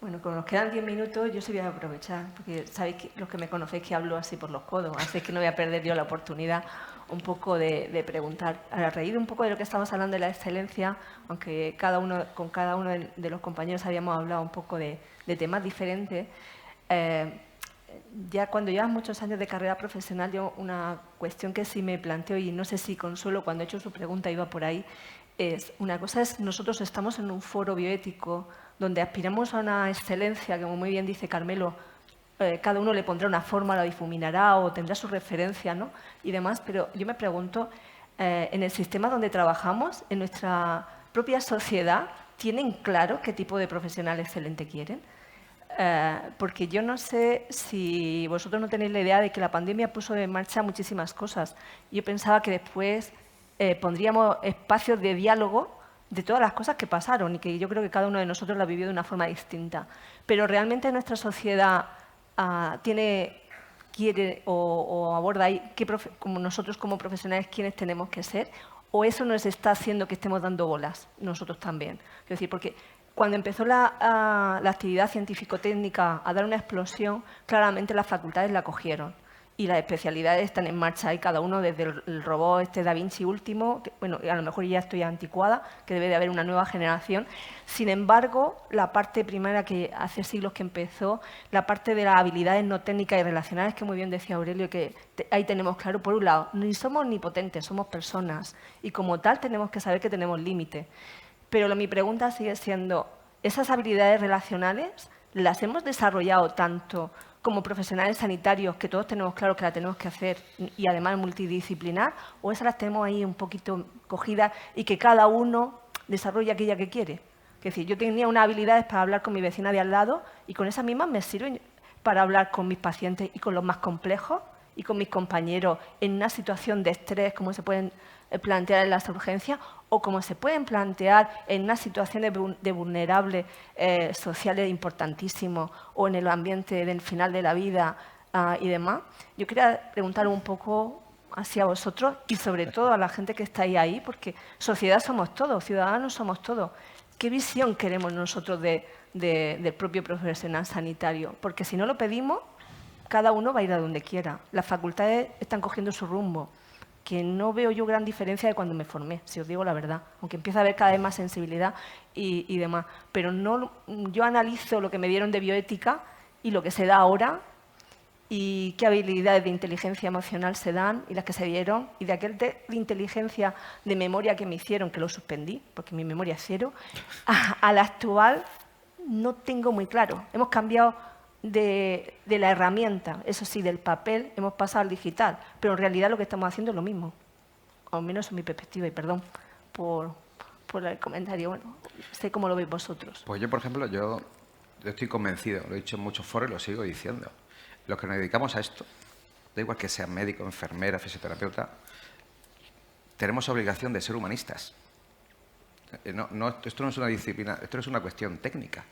bueno, como nos quedan 10 minutos, yo sí voy a aprovechar, porque sabéis que los que me conocéis que hablo así por los codos, así que no voy a perder yo la oportunidad un poco de preguntar. A raíz de un poco de lo que estamos hablando de la excelencia, aunque con cada uno de los compañeros habíamos hablado un poco de temas diferentes, ya cuando llevas muchos años de carrera profesional, yo una cuestión que sí me planteo, y no sé si Consuelo cuando he hecho su pregunta iba por ahí, una cosa es nosotros estamos en un foro bioético donde aspiramos a una excelencia, que como muy bien dice Carmelo, cada uno le pondrá una forma, la difuminará o tendrá su referencia, ¿no? Y demás, pero yo me pregunto, en el sistema donde trabajamos, en nuestra propia sociedad, ¿tienen claro qué tipo de profesional excelente quieren? Porque yo no sé si vosotros no tenéis la idea de que la pandemia puso en marcha muchísimas cosas. Yo pensaba que después pondríamos espacios de diálogo de todas las cosas que pasaron y que yo creo que cada uno de nosotros la vivió de una forma distinta. Pero realmente nuestra sociedad quiere o aborda ahí como nosotros como profesionales quiénes tenemos que ser, o eso nos está haciendo que estemos dando bolas nosotros también. Es decir, porque cuando empezó la actividad científico-técnica a dar una explosión, claramente las facultades la cogieron. y las especialidades están en marcha y cada uno desde el robot Da Vinci último, que, bueno, a lo mejor ya estoy anticuada, que debe de haber una nueva generación. Sin embargo, la parte primera que hace siglos que empezó, la parte de las habilidades no técnicas y relacionales, que muy bien decía Aurelio, que ahí tenemos claro, por un lado, ni somos ni potentes, somos personas y como tal tenemos que saber que tenemos límites. Pero mi pregunta sigue siendo, ¿esas habilidades relacionales las hemos desarrollado tanto como profesionales sanitarios, que todos tenemos claro que la tenemos que hacer y además multidisciplinar, o esas las tenemos ahí un poquito cogidas y que cada uno desarrolla aquella que quiere? Es decir, yo tenía unas habilidades para hablar con mi vecina de al lado y con esas mismas me sirven para hablar con mis pacientes y con los más complejos y con mis compañeros en una situación de estrés, como se pueden plantear en las urgencias, o como se pueden plantear en unas situaciones de vulnerables sociales importantísimos, o en el ambiente del final de la vida y demás. Yo quería preguntar un poco hacia vosotros y sobre todo a la gente que está ahí, porque sociedad somos todos, ciudadanos somos todos. ¿Qué visión queremos nosotros del propio profesional sanitario? Porque si no lo pedimos, cada uno va a ir a donde quiera. Las facultades están cogiendo su rumbo, que no veo yo gran diferencia de cuando me formé, si os digo la verdad, aunque empieza a haber cada vez más sensibilidad y demás. Pero no, yo analizo lo que me dieron de bioética y lo que se da ahora y qué habilidades de inteligencia emocional se dan y las que se dieron, y de aquel de inteligencia de memoria que me hicieron, que lo suspendí, porque mi memoria es cero, a la actual no tengo muy claro. Hemos cambiado de la herramienta, eso sí, del papel, hemos pasado al digital, pero en realidad lo que estamos haciendo es lo mismo, o al menos en mi perspectiva, y perdón por el comentario. Bueno, sé cómo lo veis vosotros. Pues yo, por ejemplo, yo estoy convencido, lo he dicho en muchos foros y lo sigo diciendo. Los que nos dedicamos a esto, da igual que sean médico, enfermera, fisioterapeuta, tenemos obligación de ser humanistas. Esto no es una disciplina, esto no es una cuestión técnica.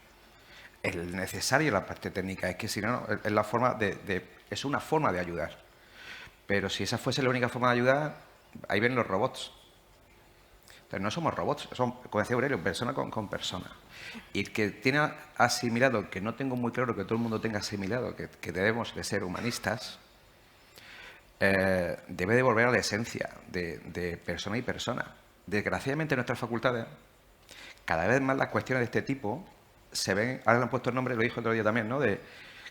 El necesario la parte técnica, es que si no, es la forma es una forma de ayudar. Pero si esa fuese la única forma de ayudar, ahí ven los robots. Entonces no somos robots, somos, como decía Aurelio, persona con persona. Y el que tiene asimilado, que no tengo muy claro que todo el mundo tenga asimilado, que debemos de ser humanistas, debe de volver a la esencia de persona y persona. Desgraciadamente en nuestras facultades, cada vez más las cuestiones de este tipo se ven, ahora le han puesto el nombre, lo dijo otro día también, ¿no?, de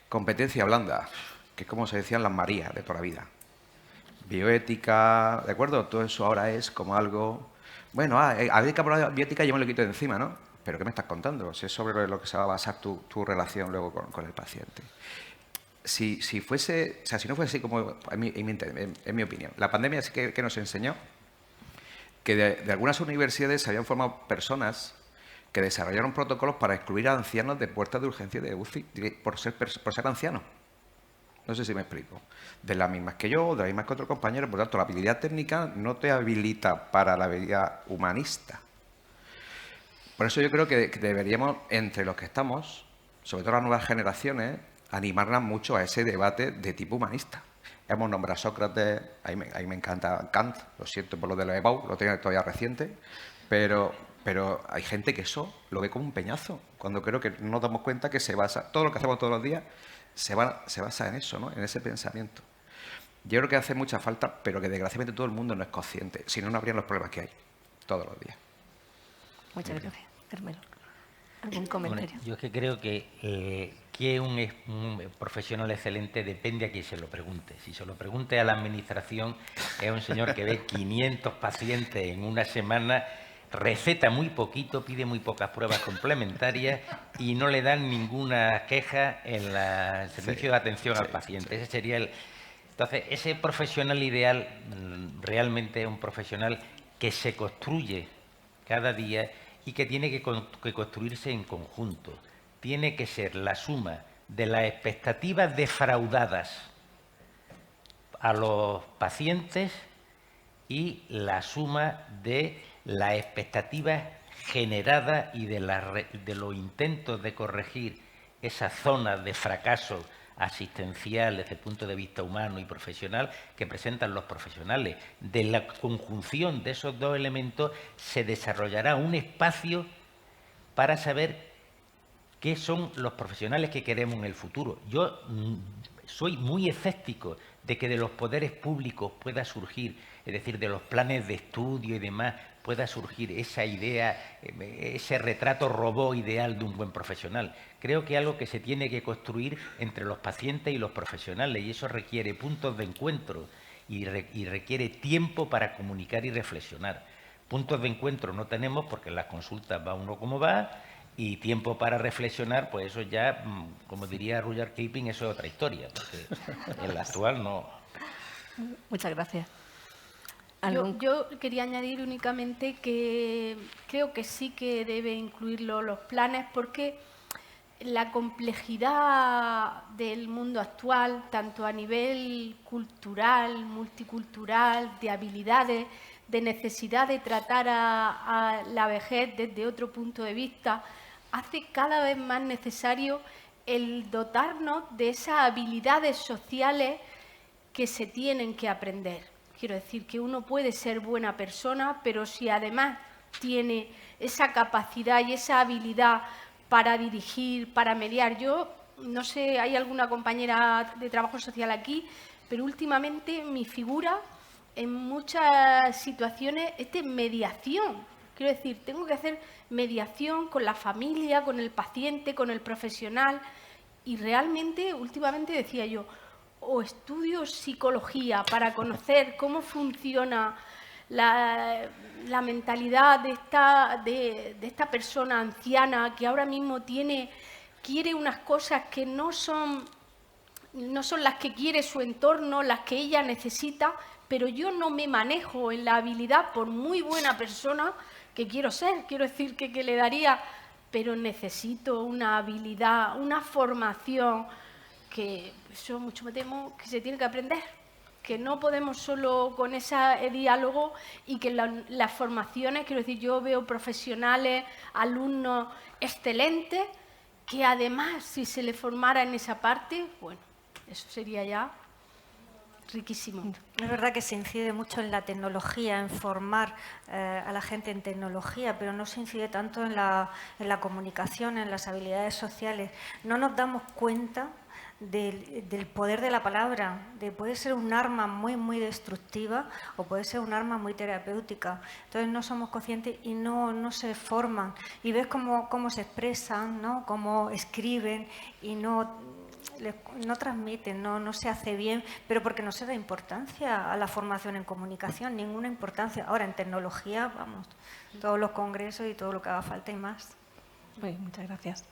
competencia blanda, que es como se decían las Marías de toda la vida. Bioética, ¿de acuerdo? Todo eso ahora es como algo... Bueno, a ver que hablar de bioética yo me lo quito de encima, ¿no? ¿Pero qué me estás contando? Si es sobre lo que se va a basar tu relación luego con el paciente. Si fuese, o sea, si no fuese así como, en mi opinión, la pandemia es que nos enseñó que de algunas universidades se habían formado personas que desarrollaron protocolos para excluir a ancianos de puertas de urgencia de UCI por ser ancianos. No sé si me explico. De las mismas que yo, de las mismas que otro compañero. Por tanto, la habilidad técnica no te habilita para la habilidad humanista. Por eso yo creo que deberíamos, entre los que estamos, sobre todo las nuevas generaciones, animarlas mucho a ese debate de tipo humanista. Hemos nombrado a Sócrates, ahí me encanta Kant, lo siento por lo de la EBAU, lo tengo todavía reciente, pero hay gente que eso lo ve como un peñazo, cuando creo que no nos damos cuenta que se basa, todo lo que hacemos todos los días se basa en eso, ¿no?, en ese pensamiento. Yo creo que hace mucha falta, pero que desgraciadamente todo el mundo no es consciente, si no, no habrían los problemas que hay todos los días. Muchas gracias. Carmelo, ¿algún comentario? Bueno, yo es que creo que un profesional excelente depende a quien se lo pregunte. Si se lo pregunte a la administración, es un señor que ve 500 pacientes en una semana, receta muy poquito, pide muy pocas pruebas complementarias y no le dan ninguna queja en el servicio de atención al paciente. Ese sería Entonces, ese profesional ideal realmente es un profesional que se construye cada día y que tiene que construirse en conjunto. Tiene que ser la suma de las expectativas defraudadas a los pacientes y la suma de las expectativas generadas y de los intentos de corregir esas zonas de fracaso asistencial desde el punto de vista humano y profesional que presentan los profesionales. De la conjunción de esos dos elementos se desarrollará un espacio para saber qué son los profesionales que queremos en el futuro. Yo soy muy escéptico de que de los poderes públicos pueda surgir, es decir, de los planes de estudio y demás, pueda surgir esa idea, ese retrato robot ideal de un buen profesional. Creo que es algo que se tiene que construir entre los pacientes y los profesionales, y eso requiere puntos de encuentro y requiere tiempo para comunicar y reflexionar. Puntos de encuentro no tenemos porque en las consultas va uno como va, y tiempo para reflexionar, pues eso ya, como diría Rudyard Kipling, eso es otra historia, porque en la actual no. Muchas gracias. Yo quería añadir únicamente que creo que sí que debe incluirlo los planes, porque la complejidad del mundo actual, tanto a nivel cultural, multicultural, de habilidades, de necesidad de tratar a la vejez desde otro punto de vista, hace cada vez más necesario el dotarnos de esas habilidades sociales que se tienen que aprender. Quiero decir que uno puede ser buena persona, pero si además tiene esa capacidad y esa habilidad para dirigir, para mediar. Yo, no sé, hay alguna compañera de trabajo social aquí, pero últimamente mi figura en muchas situaciones es de mediación. Quiero decir, tengo que hacer mediación con la familia, con el paciente, con el profesional, y realmente últimamente decía yo, o estudio psicología para conocer cómo funciona la mentalidad de esta persona anciana que ahora mismo quiere unas cosas que no son las que quiere su entorno, las que ella necesita, pero yo no me manejo en la habilidad, por muy buena persona que quiero ser, quiero decir que le daría, pero necesito una habilidad, una formación, que eso mucho me temo que se tiene que aprender, que no podemos solo con ese diálogo, y que las formaciones, quiero decir, yo veo profesionales, alumnos excelentes, que además si se les formara en esa parte, bueno, eso sería ya riquísimo. Es verdad que se incide mucho en la tecnología, en formar a la gente en tecnología, pero no se incide tanto en la comunicación, en las habilidades sociales. No nos damos cuenta del poder de la palabra, puede ser un arma muy, muy destructiva o puede ser un arma muy terapéutica. Entonces no somos conscientes y no se forman. Y ves cómo se expresan, ¿no? Cómo escriben y no transmiten, no se hace bien, pero porque no se da importancia a la formación en comunicación, ninguna importancia. Ahora, en tecnología, vamos, todos los congresos y todo lo que haga falta y más. Muchas gracias.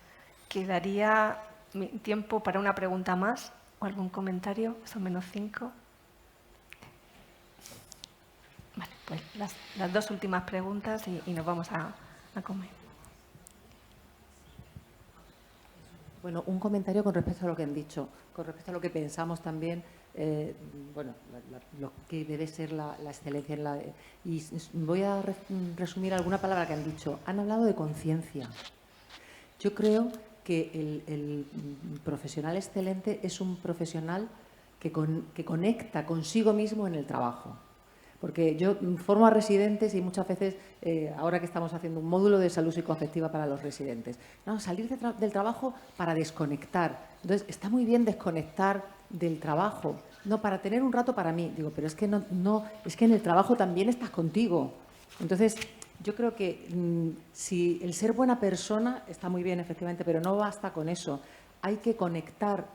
Quedaría tiempo para una pregunta más o algún comentario. Son -5. Vale, pues las dos últimas preguntas y nos vamos a comer. Bueno, un comentario con respecto a lo que han dicho, con respecto a lo que pensamos también, bueno, lo que debe ser la excelencia en y voy a resumir alguna palabra que han dicho. Han hablado de conciencia. Yo creo que el profesional excelente es un profesional que conecta consigo mismo en el trabajo. Porque yo formo a residentes y muchas veces, ahora que estamos haciendo un módulo de salud psicoafectiva para los residentes, salir del trabajo para desconectar. Entonces, está muy bien desconectar del trabajo, para tener un rato para mí. Digo, pero es que es que en el trabajo también estás contigo. Entonces, yo creo que si el ser buena persona está muy bien, efectivamente, pero no basta con eso. Hay que conectar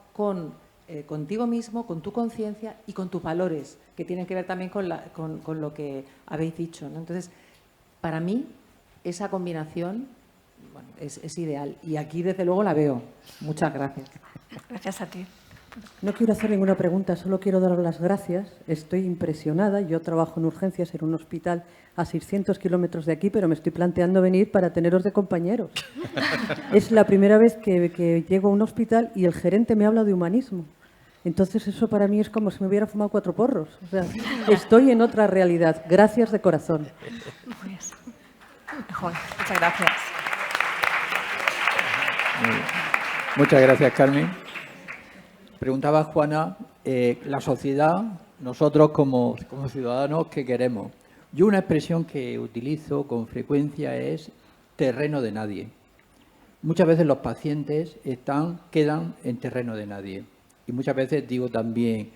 contigo mismo, con tu conciencia y con tus valores, que tienen que ver también con lo que habéis dicho, ¿no? Entonces, para mí, esa combinación es ideal. Y aquí, desde luego, la veo. Muchas gracias. Gracias a ti. No quiero hacer ninguna pregunta, solo quiero daros las gracias. Estoy impresionada. Yo trabajo en urgencias en un hospital a 600 kilómetros de aquí, pero me estoy planteando venir para teneros de compañeros. Es la primera vez que llego a un hospital y el gerente me habla de humanismo. Entonces eso para mí es como si me hubiera fumado 4 porros. O sea, estoy en otra realidad. Gracias de corazón. Muchas gracias. Muchas gracias, Carmen. Preguntaba Juana, la sociedad, nosotros como ciudadanos, ¿qué queremos? Yo una expresión que utilizo con frecuencia es terreno de nadie. Muchas veces los pacientes quedan en terreno de nadie. Y muchas veces digo también,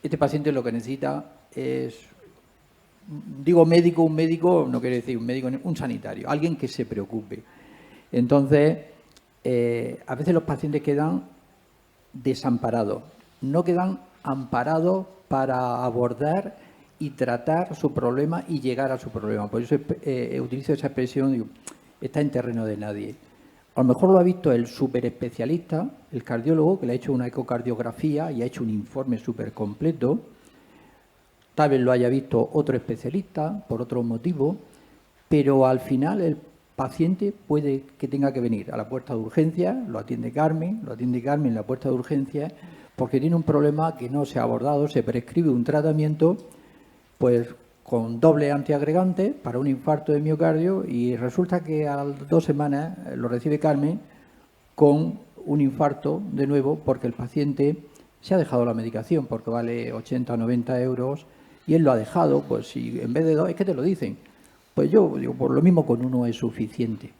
este paciente lo que necesita es, digo médico, un médico no quiere decir un médico, un sanitario, alguien que se preocupe. Entonces, a veces los pacientes quedan desamparados, no quedan amparados para abordar y tratar su problema y llegar a su problema. Por eso utilizo esa expresión, digo, está en terreno de nadie. A lo mejor lo ha visto el superespecialista, el cardiólogo, que le ha hecho una ecocardiografía y ha hecho un informe súper completo. Tal vez lo haya visto otro especialista por otro motivo, pero al final el paciente puede que tenga que venir a la puerta de urgencia, lo atiende Carmen en la puerta de urgencia, porque tiene un problema que no se ha abordado, se prescribe un tratamiento pues con doble antiagregante para un infarto de miocardio y resulta que a las 2 semanas lo recibe Carmen con un infarto de nuevo porque el paciente se ha dejado la medicación porque vale 80 o 90 euros y él lo ha dejado, pues si en vez de 2, es que te lo dicen. Pues yo digo, por lo mismo con uno es suficiente.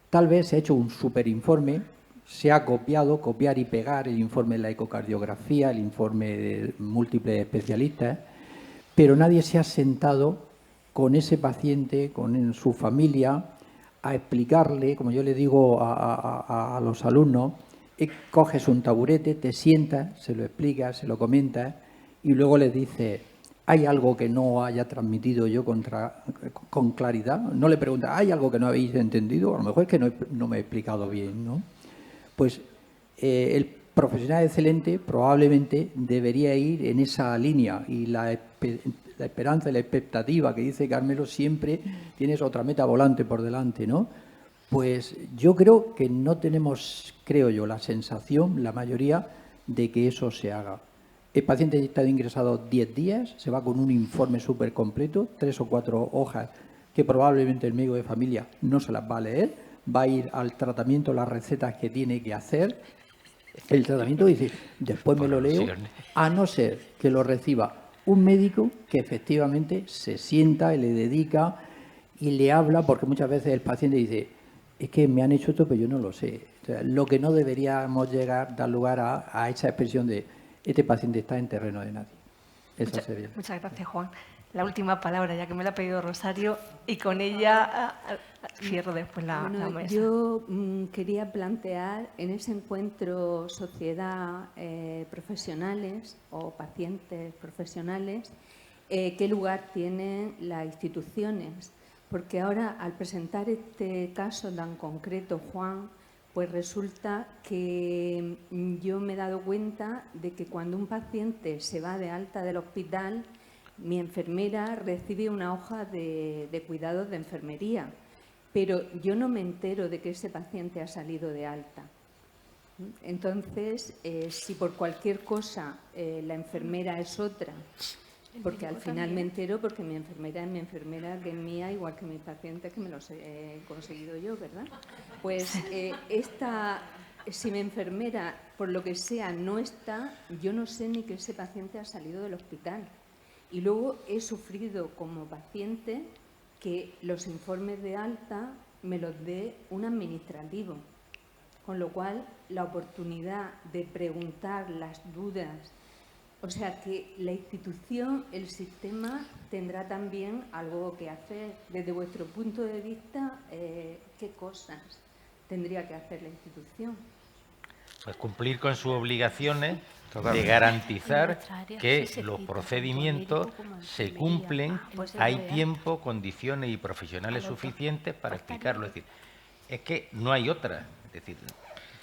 Tal vez se ha hecho un superinforme, se ha copiar y pegar el informe de la ecocardiografía, el informe de múltiples especialistas, pero nadie se ha sentado con ese paciente, con su familia, a explicarle, como yo le digo a los alumnos, coges un taburete, te sientas, se lo explicas, se lo comentas y luego le dices, ¿hay algo que no haya transmitido yo con claridad? No le preguntas, ¿hay algo que no habéis entendido? A lo mejor es que no me he explicado bien, ¿no? Pues el profesional excelente probablemente debería ir en esa línea y la esperanza y la expectativa que dice Carmelo siempre tienes otra meta volante por delante, ¿no? Pues yo creo que no tenemos, creo yo, la sensación, la mayoría, de que eso se haga. El paciente está ingresado 10 días, se va con un informe súper completo, 3 o 4 hojas que probablemente el médico de familia no se las va a leer, va a ir al tratamiento, las recetas que tiene que hacer, el tratamiento dice, después me lo leo, a no ser que lo reciba un médico que efectivamente se sienta y le dedica y le habla, porque muchas veces el paciente dice, es que me han hecho esto, pero yo no lo sé. O sea, lo que no deberíamos dar lugar a esa expresión de este paciente está en terreno de nadie. Esa sería. Muchas gracias, Juan. La última palabra, ya que me la ha pedido Rosario, y con ella cierro después la mesa. Yo quería plantear en ese encuentro sociedad profesionales o pacientes profesionales qué lugar tienen las instituciones. Porque ahora, al presentar este caso tan concreto, Juan, pues resulta que yo me he dado cuenta de que cuando un paciente se va de alta del hospital, mi enfermera recibe una hoja de cuidados de enfermería, pero yo no me entero de que ese paciente ha salido de alta. Entonces, si por cualquier cosa la enfermera es otra, porque al final me entero porque mi enfermera es mi enfermera, que es mía, igual que mis pacientes, que me los he conseguido yo, ¿verdad? Pues si mi enfermera, por lo que sea, no está, yo no sé ni que ese paciente ha salido del hospital. Y luego he sufrido como paciente que los informes de alta me los dé un administrativo, con lo cual la oportunidad de preguntar las dudas, o sea que la institución, el sistema, tendrá también algo que hacer. Desde vuestro punto de vista, ¿qué cosas tendría que hacer la institución? Pues cumplir con sus obligaciones de garantizar que los procedimientos se cumplen, hay tiempo, condiciones y profesionales suficientes para explicarlo. Es decir, es que no hay otra. Es decir,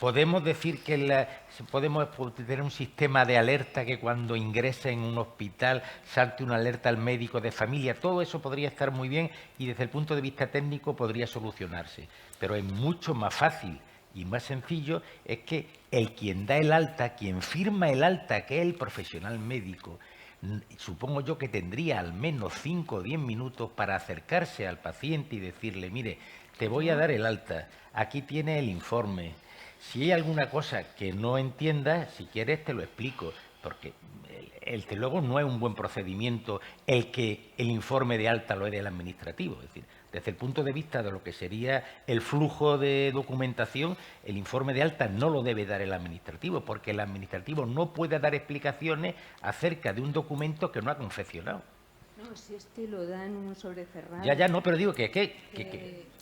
podemos decir que podemos tener un sistema de alerta que cuando ingrese en un hospital salte una alerta al médico de familia. Todo eso podría estar muy bien y desde el punto de vista técnico podría solucionarse. Pero es mucho más fácil y más sencillo es que quien da el alta, quien firma el alta, que es el profesional médico, supongo yo que tendría al menos 5 o 10 minutos para acercarse al paciente y decirle, mire, te voy a dar el alta, aquí tiene el informe. Si hay alguna cosa que no entiendas, si quieres te lo explico, porque desde luego no es un buen procedimiento el que el informe de alta lo dé el administrativo. Es decir, desde el punto de vista de lo que sería el flujo de documentación, el informe de alta no lo debe dar el administrativo, porque el administrativo no puede dar explicaciones acerca de un documento que no ha confeccionado. No, si este lo da en un sobre cerrado. Ya, no, pero digo que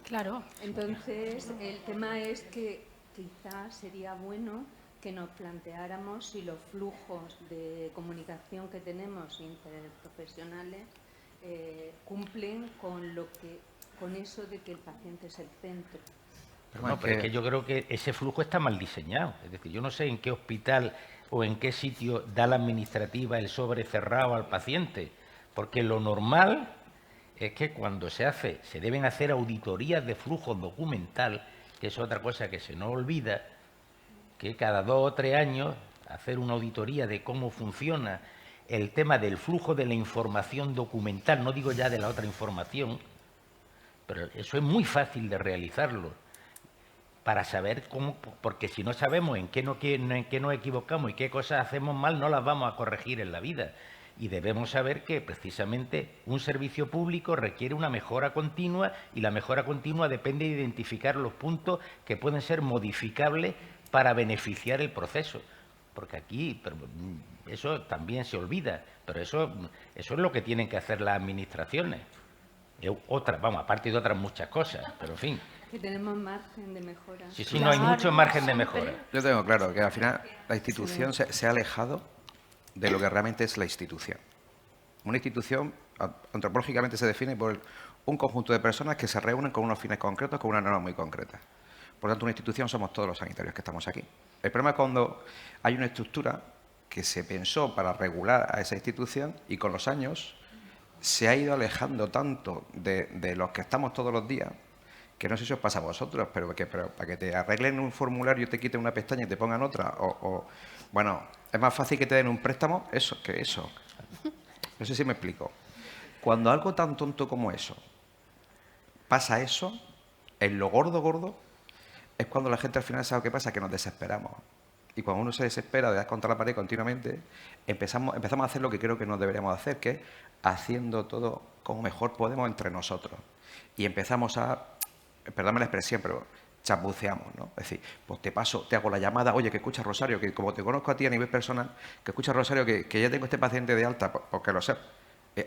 Claro. Entonces, el tema es que quizás sería bueno que nos planteáramos si los flujos de comunicación que tenemos interprofesionales cumplen con eso de que el paciente es el centro. Pero es que yo creo que ese flujo está mal diseñado. Es decir, yo no sé en qué hospital o en qué sitio da la administrativa el sobre cerrado al paciente, porque lo normal es que cuando se deben hacer auditorías de flujo documental, que es otra cosa que se nos olvida, que cada 2 o 3 años hacer una auditoría de cómo funciona el tema del flujo de la información documental, no digo ya de la otra información, pero eso es muy fácil de realizarlo, para saber cómo, porque si no sabemos en qué nos equivocamos y qué cosas hacemos mal, no las vamos a corregir en la vida. Y debemos saber que precisamente un servicio público requiere una mejora continua y la mejora continua depende de identificar los puntos que pueden ser modificables para beneficiar el proceso. Porque aquí eso también se olvida, pero eso es lo que tienen que hacer las administraciones. Aparte de otras muchas cosas, pero en fin. Que tenemos margen de mejora. Sí, no hay mucho margen de mejora. Yo tengo claro que al final la institución se ha alejado de lo que realmente es la institución. Una institución antropológicamente se define por un conjunto de personas que se reúnen con unos fines concretos, con una norma muy concreta. Por tanto, una institución somos todos los sanitarios que estamos aquí. El problema es cuando hay una estructura que se pensó para regular a esa institución y con los años se ha ido alejando tanto de los que estamos todos los días, que no sé si os pasa a vosotros, pero para que te arreglen un formulario y te quiten una pestaña y te pongan otra, bueno, es más fácil que te den un préstamo que eso. No sé si me explico. Cuando algo tan tonto como eso pasa eso, en lo gordo, es cuando la gente al final sabe qué pasa, que nos desesperamos. Y cuando uno se desespera de dar contra la pared continuamente, empezamos a hacer lo que creo que no deberíamos hacer, que es haciendo todo como mejor podemos entre nosotros. Y empezamos a, perdóname la expresión, pero chapuceamos, ¿no? Es decir, pues te hago la llamada, oye, que escucha Rosario, que como te conozco a ti a nivel personal, que escucha Rosario, que ya tengo este paciente de alta, porque lo sé.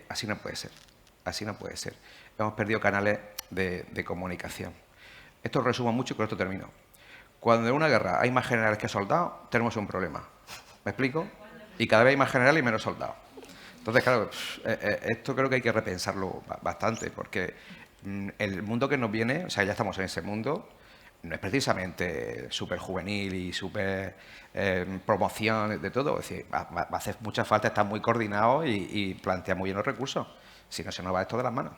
Así no puede ser, así no puede ser. Hemos perdido canales de comunicación. Esto lo resumo mucho y con esto termino. Cuando en una guerra hay más generales que soldados, tenemos un problema. ¿Me explico? Y cada vez hay más generales y menos soldados. Entonces, claro, esto creo que hay que repensarlo bastante, porque el mundo que nos viene, o sea, ya estamos en ese mundo, no es precisamente súper juvenil y súper promoción de todo. Es decir, va a hacer mucha falta estar muy coordinado y plantear muy bien los recursos. Si no, se nos va esto de las manos.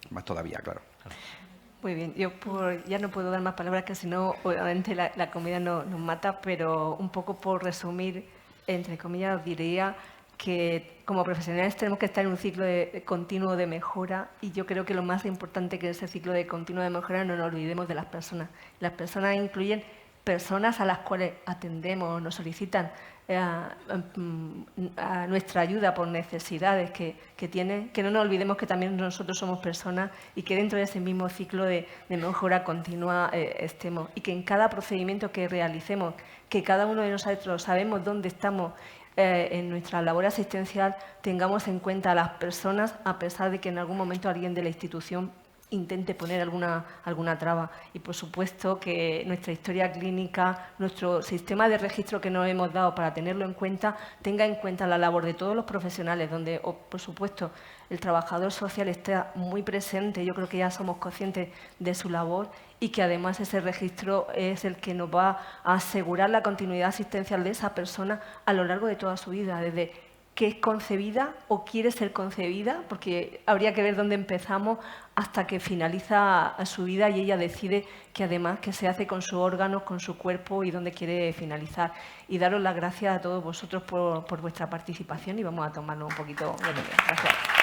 Más todavía, claro. Muy bien, yo ya no puedo dar más palabras, que si no, obviamente la comida nos mata, pero un poco por resumir, entre comillas, diría que como profesionales tenemos que estar en un ciclo continuo de mejora, y yo creo que lo más importante que es ese ciclo de continuo de mejora, no nos olvidemos de las personas. Las personas incluyen personas a las cuales atendemos, nos solicitan a nuestra ayuda por necesidades que tienen, que no nos olvidemos que también nosotros somos personas y que dentro de ese mismo ciclo de mejora continua estemos, y que en cada procedimiento que realicemos, que cada uno de nosotros sabemos dónde estamos en nuestra labor asistencial, tengamos en cuenta a las personas, a pesar de que en algún momento alguien de la institución intente poner alguna traba. Y, por supuesto, que nuestra historia clínica, nuestro sistema de registro que nos hemos dado para tenerlo en cuenta, tenga en cuenta la labor de todos los profesionales, donde, por supuesto, el trabajador social está muy presente. Yo creo que ya somos conscientes de su labor, y que además ese registro es el que nos va a asegurar la continuidad asistencial de esa persona a lo largo de toda su vida, desde que es concebida o quiere ser concebida, porque habría que ver dónde empezamos, hasta que finaliza su vida y ella decide que además qué se hace con sus órganos, con su cuerpo y dónde quiere finalizar. Y daros las gracias a todos vosotros por vuestra participación, y vamos a tomarnos un poquito de media. Gracias.